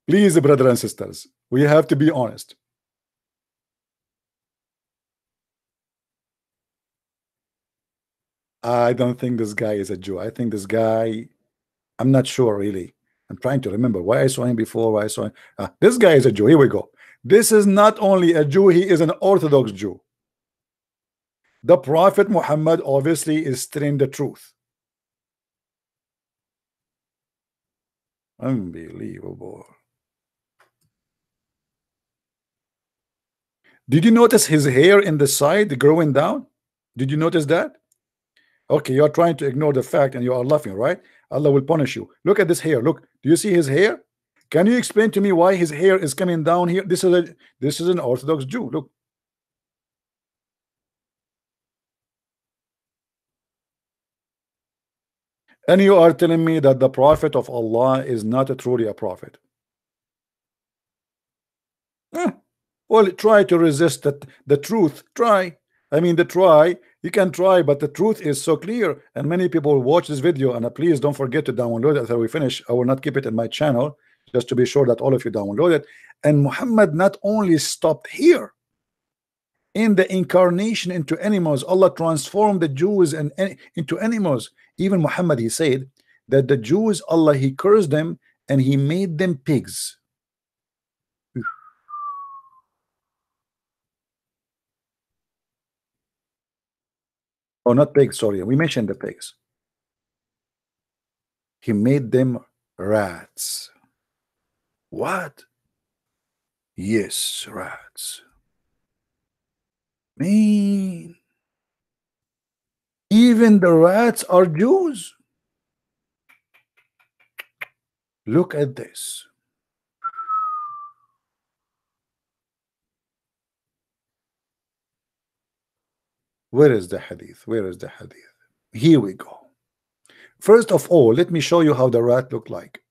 Please, brothers and sisters, we have to be honest. I don't think this guy is a Jew. I think this guy, I'm not sure really. I'm trying to remember why I saw him before. Why I saw him. This guy is a Jew. Here we go. This is not only a Jew, he is an Orthodox Jew. The Prophet Muhammad obviously is telling the truth. Unbelievable. Did you notice his hair in the side growing down? Did you notice that? Okay, you are trying to ignore the fact and you are laughing, right? Allah will punish you. Look at this hair. Look, do you see his hair? Can you explain to me why his hair is coming down here? This is an Orthodox Jew. Look. And you are telling me that the prophet of Allah is not truly a prophet. Well, try to resist the truth. Try. I mean, you can try, but the truth is so clear. And many people watch this video. And please don't forget to download it after we finish. I will not keep it in my channel, just to be sure that all of you download it. And Muhammad not only stopped here. In the incarnation into animals, Allah transformed the Jews into animals. Even Muhammad, he said that the Jews, Allah, he cursed them and he made them pigs. Oh, not pigs, sorry. We mentioned the pigs. He made them rats. What? Yes, rats. Man, even the rats are Jews. Look at this. Where is the hadith? Where is the hadith? Here we go. First of all, let me show you how the rat looked like.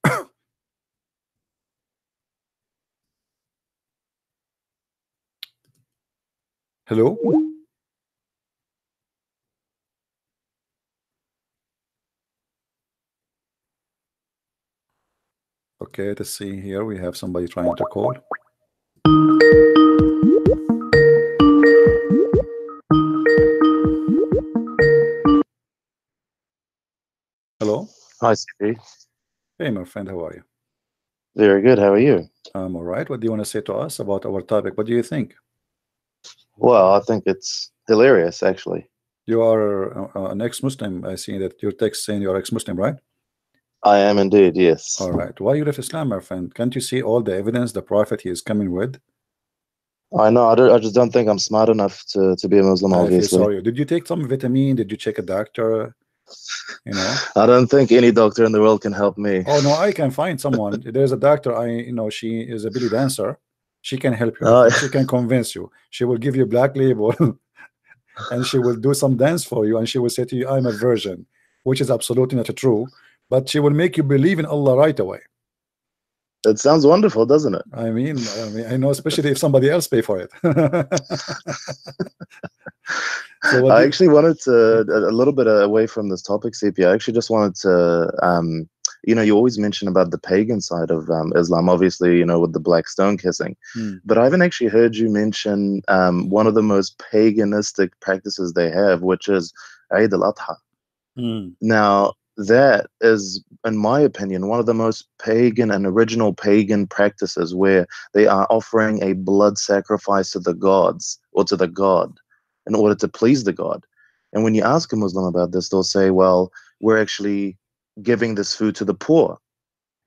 Hello? Okay, let's see here. We have somebody trying to call. Hello? Hi, CP. Hey, my friend, how are you? Very good. How are you? I'm all right. What do you want to say to us about our topic? What do you think? Well, I think it's hilarious, actually. You are an ex-Muslim. I see that your text saying you're ex-Muslim, right? I am indeed, yes. All right. Why you left Islam, my friend? Can't you see all the evidence the Prophet he is coming with? I know. I just don't think I'm smart enough to be a Muslim, I feel obviously. sorry. Did you take some vitamin? Did you check a doctor? You know? I don't think any doctor in the world can help me. Oh, no, I can find someone. There's a doctor, she is a belly dancer. She can help you. Oh. She can convince you. She will give you black label and she will do some dance for you and she will say to you, I'm a virgin, which is absolutely not true. But she will make you believe in Allah right away. It sounds wonderful, doesn't it? I mean, I know, especially if somebody else pay for it. So I actually wanted to, a little bit away from this topic, CP. I actually just wanted to, you always mention about the pagan side of Islam, obviously, with the black stone kissing. But I haven't actually heard you mention one of the most paganistic practices they have, which is Eid al-Adha. Now, that is, in my opinion, one of the most pagan and original pagan practices where they are offering a blood sacrifice to the gods or to the god in order to please the god. And when you ask a Muslim about this, they'll say, well, we're actually giving this food to the poor.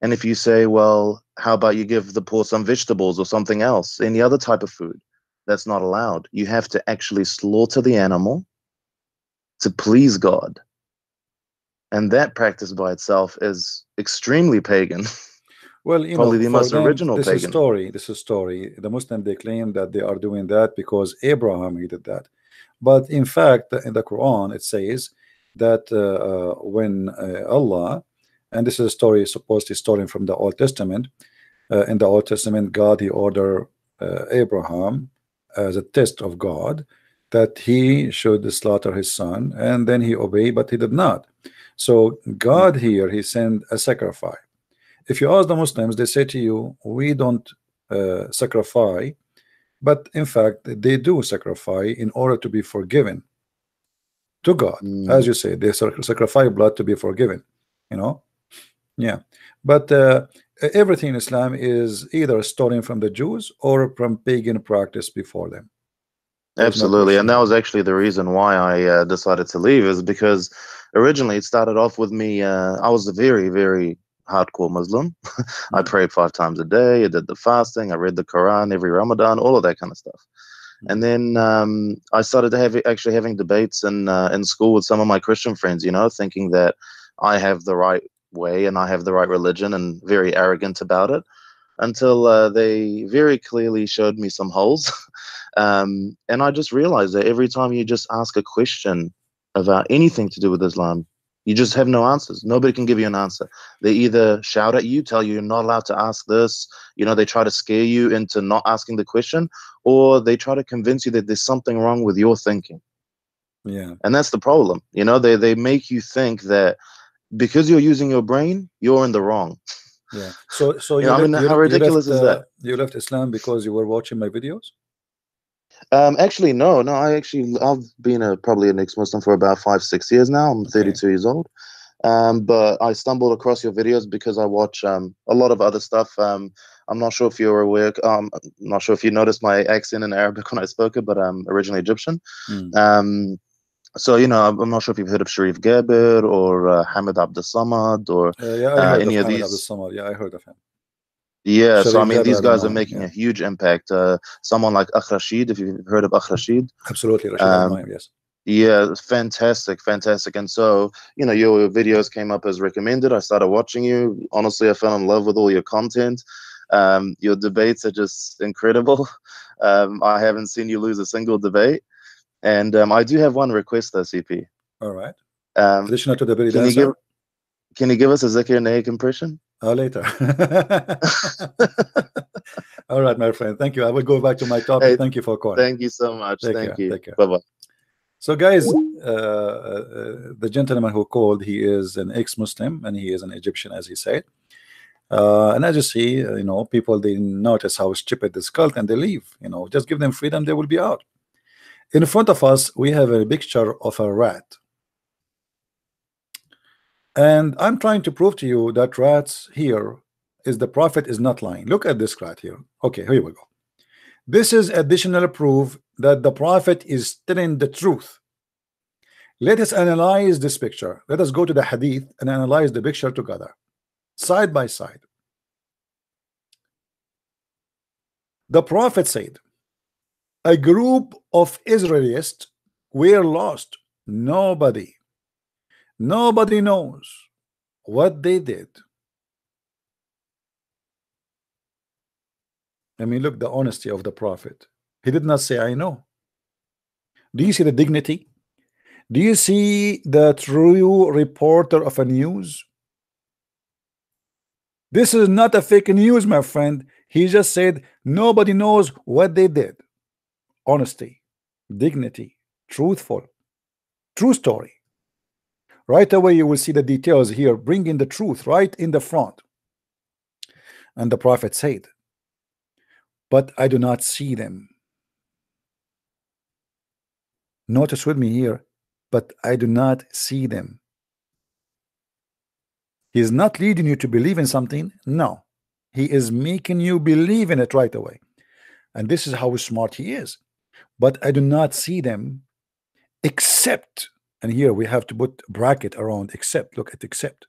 And if you say, well, how about you give the poor some vegetables or something else, any other type of food, that's not allowed. You have to actually slaughter the animal to please God. And that practice by itself is extremely pagan. Well, probably the most them, original this pagan. This is story. The Muslim, they claim that they are doing that because Abraham he did that. But in fact, in the Quran, it says that when Allah, and this is a story, supposedly stolen from the Old Testament. In the Old Testament, God, he ordered Abraham as a test of God that he should slaughter his son, and then he obeyed, but he did not. So God here, he sent a sacrifice. If you ask the Muslims, they say to you, we don't sacrifice, but in fact, they do sacrifice in order to be forgiven to God. As you say, they sacrifice blood to be forgiven, Yeah. But everything in Islam is either stolen from the Jews or from pagan practice before them. There's no Absolutely, question and that about was it. actually the reason why I decided to leave, is because originally it started off with me. I was a very, very hardcore Muslim. I prayed 5 times a day. I did the fasting. I read the Quran every Ramadan, all of that kind of stuff. And then I started to actually having debates in school with some of my Christian friends, you know, thinking that I have the right way and I have the right religion, and very arrogant about it, until they very clearly showed me some holes. And I just realized that every time you just ask a question about anything to do with Islam, you just have no answers. Nobody can give you an answer. They either shout at you, tell you you're not allowed to ask this, you know, they try to scare you into not asking the question, or they try to convince you that there's something wrong with your thinking. Yeah. And that's the problem. You know, they make you think that because you're using your brain, you're in the wrong. Yeah. So You know, I mean, how ridiculous is that? you left Islam because you were watching my videos? Actually, no. I've been probably an ex-Muslim for about 5-6 years now. I'm 32 years old. But I stumbled across your videos because I watch a lot of other stuff. I'm not sure if you're aware. I'm not sure if you noticed my accent in Arabic when I spoke it, but I'm originally Egyptian. So, you know, I'm not sure if you've heard of Sharif Gabir or Hamid Abdul Samad or Yeah, I heard of any of Hamid Abdul these. Samad. Yeah, I heard of him. Yeah, so I Sharif mean, these Gabir, I don't guys know are him. making Yeah. a huge impact. Someone like Akh Rashid, if you've heard of Akh Rashid. Absolutely, Rashid, I know him, yes. Yeah, fantastic. And so, you know, your videos came up as recommended. I started watching you. Honestly, I fell in love with all your content. Your debates are just incredible. I haven't seen you lose a single debate. And I do have one request though, CP. All right. Um, Additional to the belly can you dancer? give us a Zakir Naik impression? Later. All right, my friend. Thank you. I will go back to my topic. Hey, Thank you for calling. thank you so much. Take Thank care. you. Take care. Bye-bye. So, guys, the gentleman who called, he is an ex-Muslim and he is an Egyptian, as he said. And as you see, you know, people, they notice how stupid this cult and they leave. You know, just give them freedom, they will be out. In front of us, we have a picture of a rat. And I'm trying to prove to you that rats here is the prophet is not lying. Look at this rat here. Okay, here we go. This is additional proof that the prophet is telling the truth. Let us analyze this picture. Let us go to the hadith and analyze the picture together, side by side. The prophet said, a group of Israelites were lost. Nobody knows what they did. I mean, look, the honesty of the prophet. He did not say, I know. Do you see the dignity? Do you see the true reporter of a news? This is not a fake news, my friend. He just said nobody knows what they did. Honesty, dignity, truthful, true story. Right away you will see the details here, bringing the truth right in the front. And the prophet said, but I do not see them. Notice with me here, but I do not see them. He is not leading you to believe in something. No, he is making you believe in it right away. And this is how smart he is. But I do not see them except, and here we have to put a bracket around except. Look at except.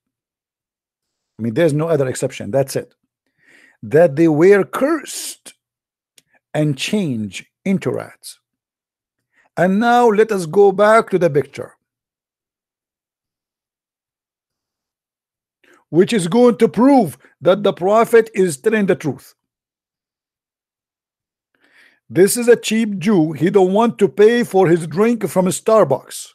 I mean, there's no other exception. That's it. That they were cursed and changed into rats. And now let us go back to the picture, which is going to prove that the prophet is telling the truth. This is a cheap Jew. He don't want to pay for his drink from a Starbucks.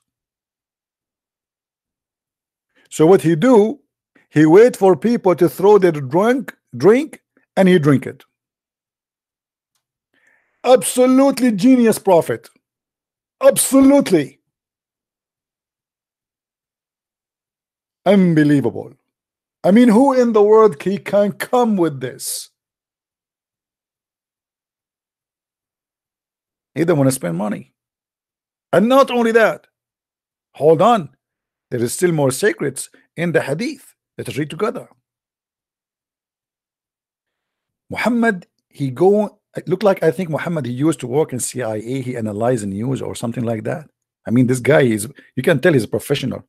So what he do? He wait for people to throw their drink and he drink it. Absolutely genius prophet. Absolutely. Unbelievable. I mean, who in the world can come with this? He don't want to spend money. And not only that, hold on, there is still more secrets in the hadith. Let us read together. Muhammad, he go, it looked like, I think Muhammad, he used to work in CIA, he analyzed news or something like that. I mean, this guy is, you can tell he's a professional.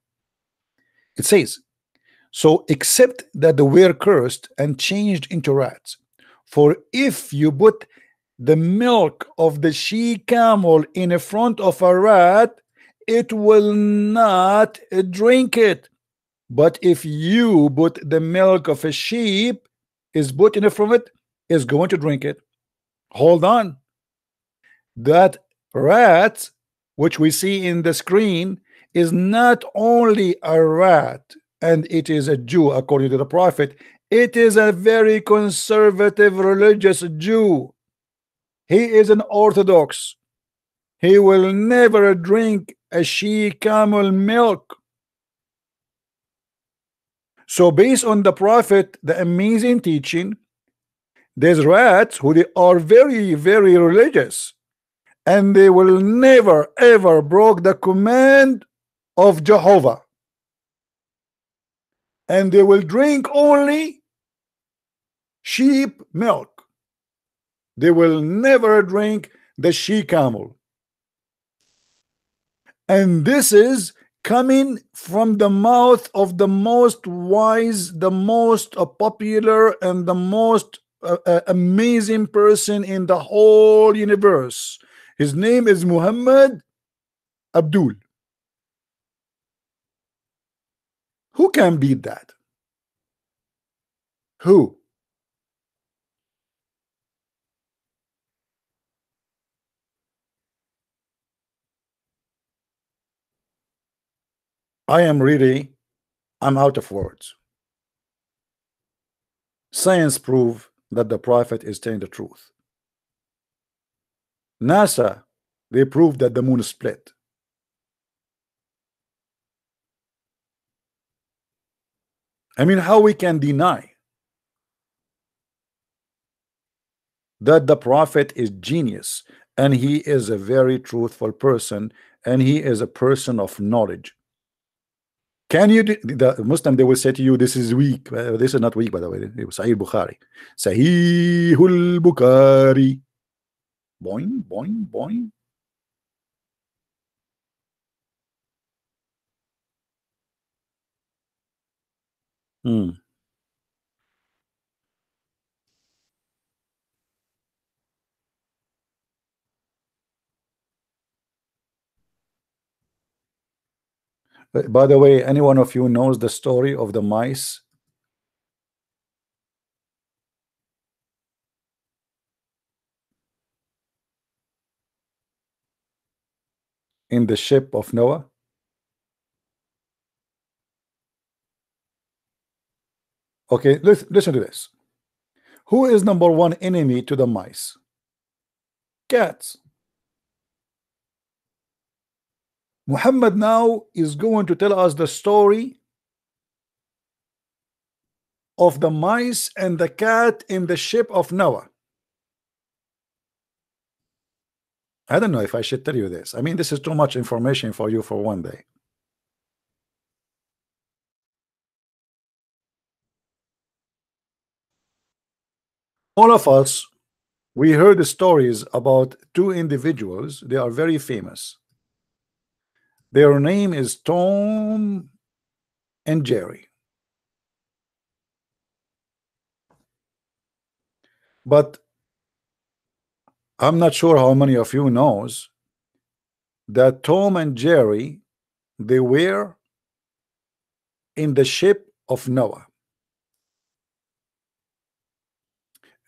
It says, so except that they were cursed and changed into rats. For if you put the milk of the she camel in front of a rat, it will not drink it. But if you put the milk of a sheep is put in front of it, is going to drink it. Hold on. That rat, which we see in the screen, is not only a rat, and it is a Jew according to the prophet. It is a very conservative religious Jew. He is an Orthodox. He will never drink a she camel milk. So based on the prophet, the amazing teaching, there's rats who they are very, very religious, and they will never ever broke the command of Jehovah, and they will drink only sheep milk. They will never drink the she camel. And this is coming from the mouth of the most wise, the most popular, and the most amazing person in the whole universe. His name is Muhammad Abdul. Who can beat that? Who? I'm out of words. Science prove that the prophet is telling the truth. NASA, they proved that the moon split. I mean, how we can deny that the prophet is genius, and he is a very truthful person, and he is a person of knowledge? Can you the Muslim, they will say to you, this is weak. This is not weak, by the way. It was Sahih Bukhari. Sahihul Bukhari. Boing, boing, boing. By the way, any one of you knows the story of the mice in the ship of Noah? Okay, listen to this. Who is number one enemy to the mice? Cats. Muhammad now is going to tell us the story of the mice and the cat in the ship of Noah. I don't know if I should tell you this. I mean, this is too much information for you for one day. All of us, we heard the stories about two individuals. They are very famous. Their name is Tom and Jerry. But I'm not sure how many of you knows that Tom and Jerry, they were in the ship of Noah.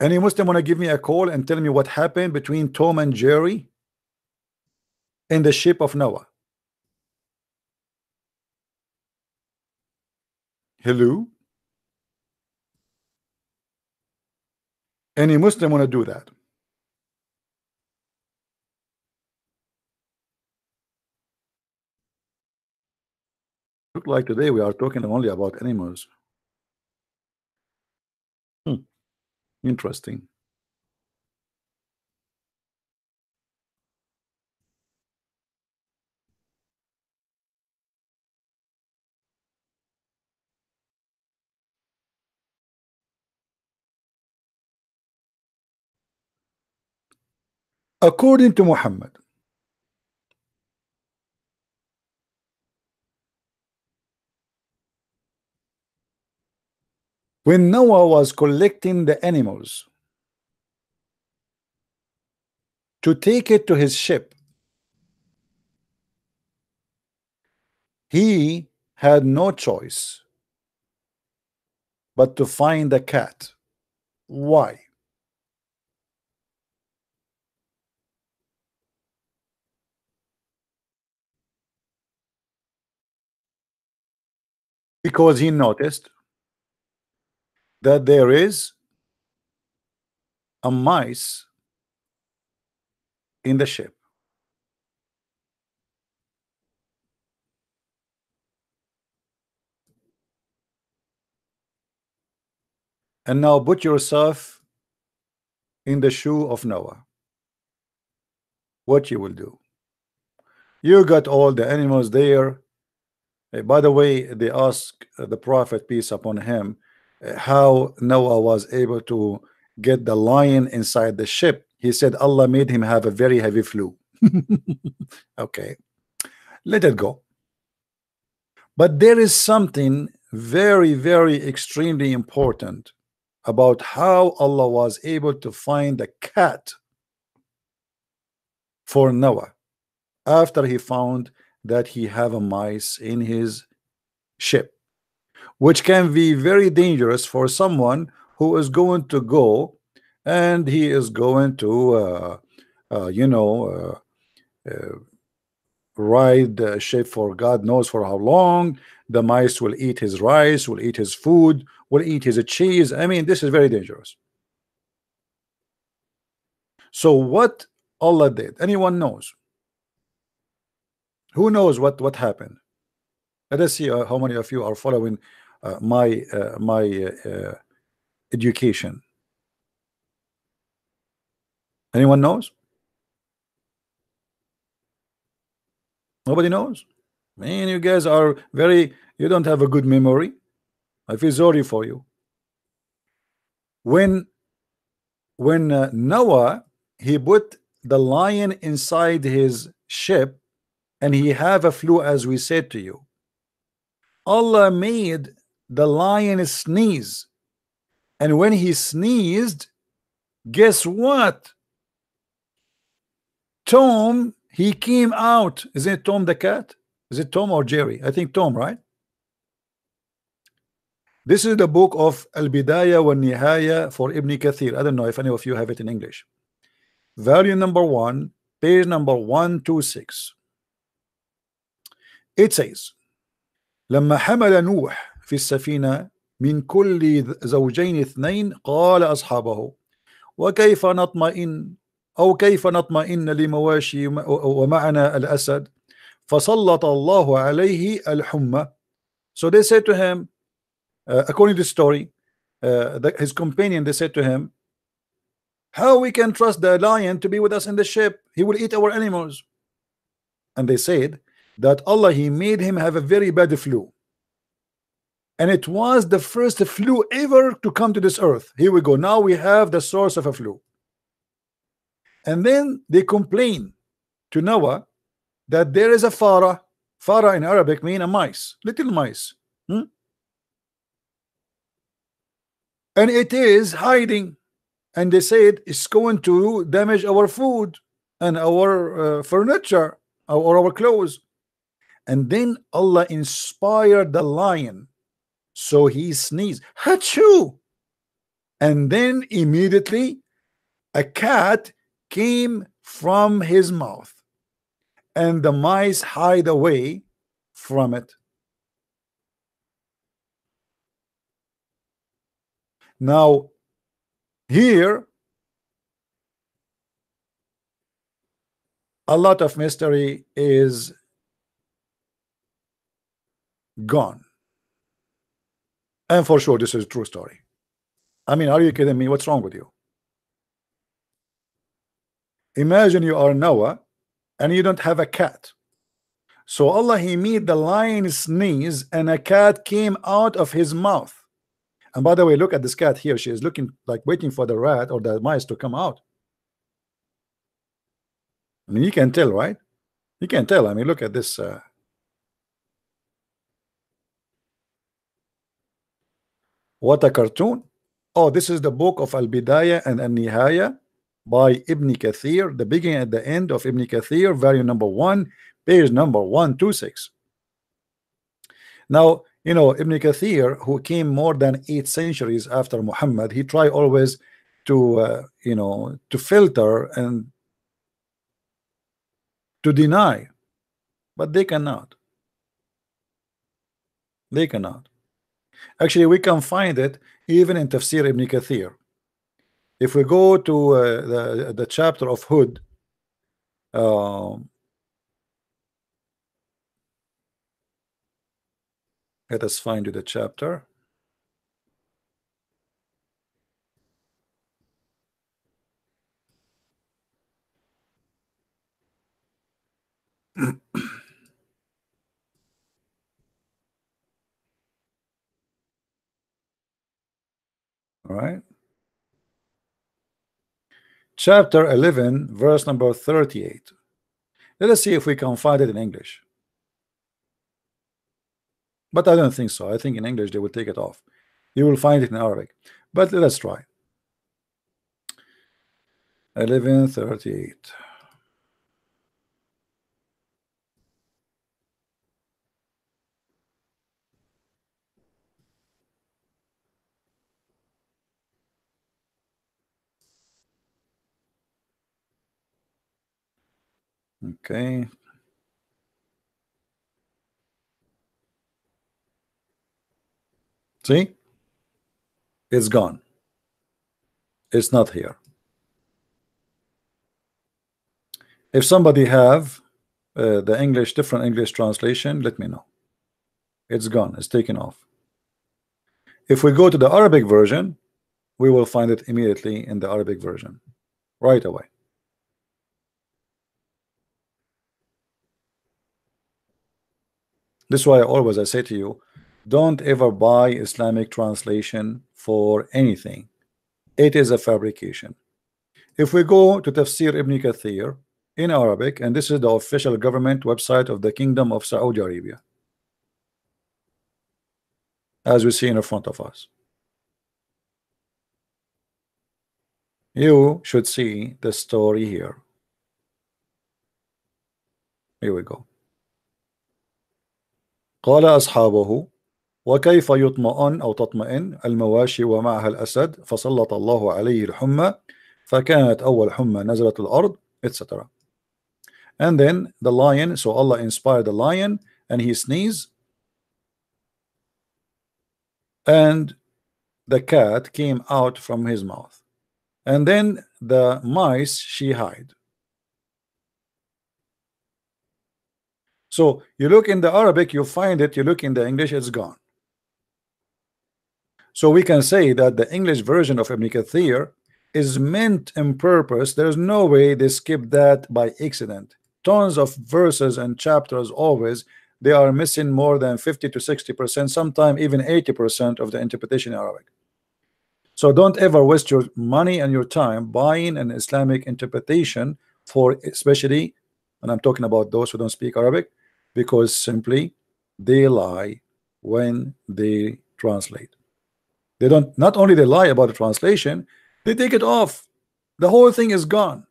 Any Muslim want to give me a call and tell me what happened between Tom and Jerry in the ship of Noah? Hello? Any Muslim want to do that? Look like today we are talking only about animals. Interesting. According to Muhammad, when Noah was collecting the animals to take it to his ship, he had no choice but to find a cat. Why? Because he noticed that there is a mice in the ship. And now put yourself in the shoe of Noah. What you will do? You got all the animals there. By the way, they asked the Prophet, peace upon him, how Noah was able to get the lion inside the ship. He said Allah made him have a very heavy flu. Okay, let it go. But there is something very, very extremely important about how Allah was able to find a cat for Noah after he found that he have a mice in his ship, which can be very dangerous for someone who is going to go and he is going to ride the ship for God knows for how long. The mice will eat his rice, will eat his food, will eat his cheese. I mean, this is very dangerous. So what Allah did, anyone knows? Who knows what happened? Let us see how many of you are following my education. Anyone knows? Nobody knows. Man, you guys are you don't have a good memory. I feel sorry for you. When Noah, he put the lion inside his ship and he have a flu, as we said to you, Allah made the lion sneeze, and when he sneezed, guess what? Tom, he came out. Isn't it Tom the cat? Is it Tom or Jerry? I think Tom, right? This is the book of Al-Bidayah wa Nihaya for Ibn Kathir. I don't know if any of you have it in English. Volume number 1, page number 126. It says, لما حمل نوح في السفينة من كل زوجين اثنين قال أصحابه وكيف نطمئن أو كيف نطمئن لمواشي ومعنا الأسد فسلط الله عليه الحمى. So they said to him, according to the story, his companion, they said to him, how we can trust the lion to be with us in the ship? He will eat our animals. And they said that Allah, he made him have a very bad flu, and it was the first flu ever to come to this earth. Here we go, now we have the source of a flu. And then they complain to Noah that there is a farah. Farah in Arabic mean a mice, little mice, and it is hiding, and they said it's going to damage our food and our furniture or our clothes. And then Allah inspired the lion, so he sneezed, Hachoo! And then immediately a cat came from his mouth, and the mice hide away from it. Now here a lot of mystery is gone, and for sure this is a true story. I mean, are you kidding me? What's wrong with you? Imagine you are Noah and you don't have a cat. So Allah, he made the lion sneeze and a cat came out of his mouth. And by the way, look at this cat here. She is looking like waiting for the rat or the mice to come out. I mean, you can tell, right? You can tell. I mean, look at this. What a cartoon. Oh, this is the book of Al-Bidayah and Al-Nihaya by Ibn Kathir, the beginning and the end of Ibn Kathir, volume number 1, page number 126. Now, you know, Ibn Kathir, who came more than 8 centuries after Muhammad, he tried always to, you know, to filter and to deny, but they cannot. They cannot. Actually, we can find it even in Tafsir Ibn Kathir. If we go to the chapter of Hud, let us find you the chapter. All right. Chapter 11, verse number 38. Let us see if we can find it in English. But I don't think so. I think in English they will take it off. You will find it in Arabic. But let us try. 11:38. Okay. See? It's gone. It's not here. If somebody have the English, different English translation, let me know. It's gone. It's taken off. If we go to the Arabic version, we will find it immediately in the Arabic version right away. This is why I say to you, don't ever buy Islamic translation for anything. It is a fabrication. If we go to Tafsir Ibn Kathir in Arabic, and this is the official government website of the Kingdom of Saudi Arabia, as we see in front of us, you should see the story here. Here we go. قال أصحابه وكيف يطمئن أو تطمئن المواشي ومعها الأسد فسلط الله عليه الحمى فكانت أول حمى نزلت الأرض, etc. And then the lion, so Allah inspired the lion and he sneezed, and the cat came out from his mouth, and then the mice she hide. So you look in the Arabic, you find it, you look in the English, it's gone. So we can say that the English version of Ibn Kathir is meant in purpose. There's no way they skip that by accident. Tons of verses and chapters, always they are missing more than 50 to 60%, sometimes even 80% of the interpretation in Arabic. So don't ever waste your money and your time buying an Islamic interpretation for, especially, and I'm talking about those who don't speak Arabic, because simply they lie when they translate. They don't, not only they lie about the translation, they take it off. The whole thing is gone.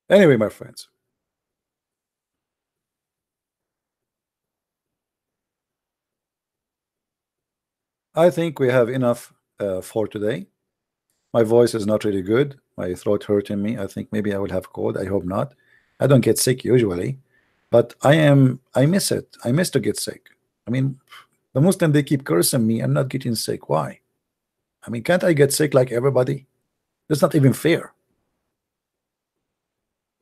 Anyway, my friends, I think we have enough for today. My voice is not really good. My throat hurting me. I think maybe I will have a cold. I hope not. I don't get sick usually, but I miss it. I miss to get sick. I mean, the Muslim, they keep cursing me. I'm not getting sick. Why? I mean, can't I get sick like everybody? That's not even fair.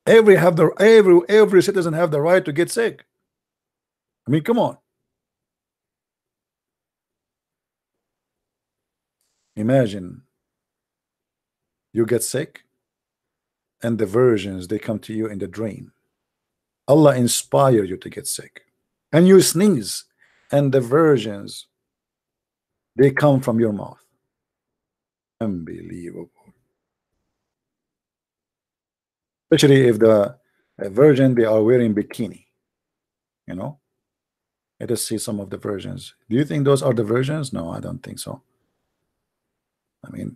Every citizen have the right to get sick. I mean, come on. Imagine you get sick and the versions, they come to you in the dream. Allah inspire you to get sick. and you sneeze, and the virgins, they come from your mouth. Unbelievable. Especially if the virgin, they are wearing bikini, you know. Let us see some of the versions. Do you think those are the versions? No, I don't think so. I mean,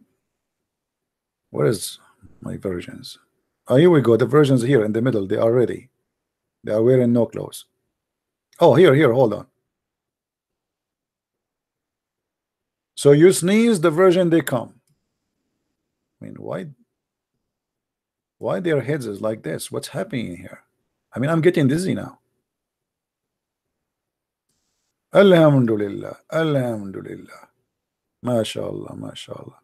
where is my versions? Oh, here we go. The versions here in the middle, they are ready. They are wearing no clothes. Oh, here, hold on. So you sneeze, the version they come. I mean, why their heads is like this? What's happening here? I mean, I'm getting dizzy now. Alhamdulillah, Alhamdulillah. MashaAllah, MashaAllah.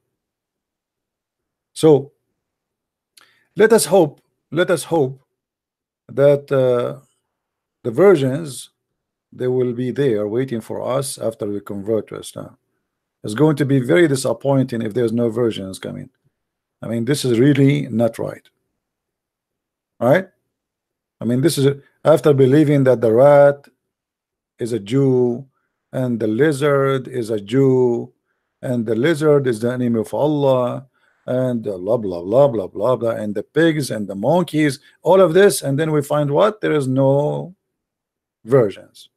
So let us hope that the virgins, they will be there waiting for us after we convert to Islam. It's going to be very disappointing if there's no virgins coming. I mean, this is really not right. Right? I mean, this is after believing that the rat is a Jew and the lizard is a Jew and the lizard is the enemy of Allah and blah blah blah blah blah blah, and the pigs and the monkeys, all of this, and then we find what? There is no virgins.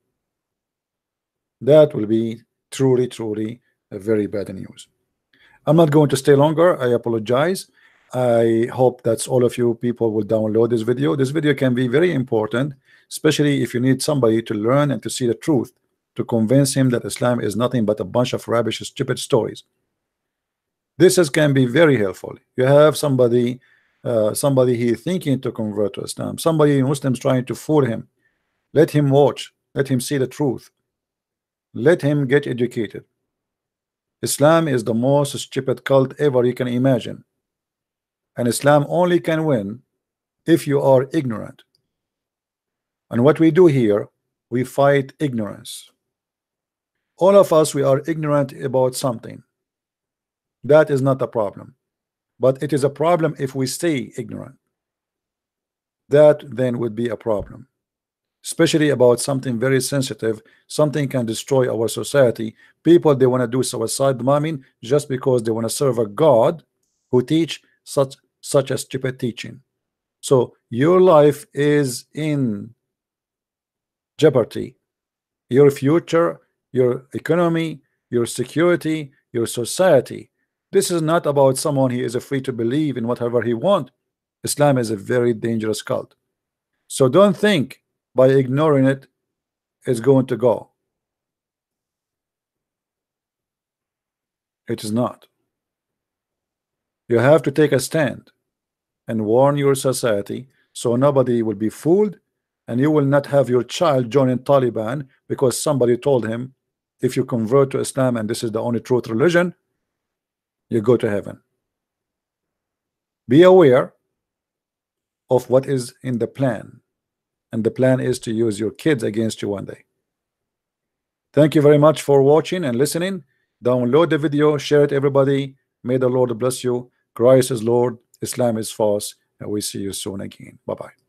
That will be truly a very bad news. I'm not going to stay longer. I apologize. I hope that all of you people will download this video. This video can be very important, especially if you need somebody to learn and to see the truth, to convince him that Islam is nothing but a bunch of rubbish, stupid stories. This can be very helpful. You have somebody he thinking to convert to Islam, somebody Muslims trying to fool him. Let him watch, let him see the truth, let him get educated. Islam is the most stupid cult ever you can imagine, and Islam only can win if you are ignorant. And what we do here, we fight ignorance. All of us, we are ignorant about something. That is not a problem, but it is a problem if we stay ignorant. That then would be a problem, especially about something very sensitive. Something can destroy our society. People, they want to do suicide bombing just because they want to serve a God who teach such a stupid teaching. So your life is in jeopardy. Your future, your economy, your security, your society. This is not about someone he is free to believe in whatever he wants. Islam is a very dangerous cult. So don't think by ignoring it it's going to go. It is not. You have to take a stand and warn your society so nobody will be fooled, and you will not have your child joining Taliban because somebody told him if you convert to Islam and this is the only truth religion, you go to heaven. Be aware of what is in the plan, and the plan is to use your kids against you one day. Thank you very much for watching and listening. Download the video, share it everybody. May the Lord bless you. Christ is Lord, Islam is false, and we see you soon again. Bye-bye.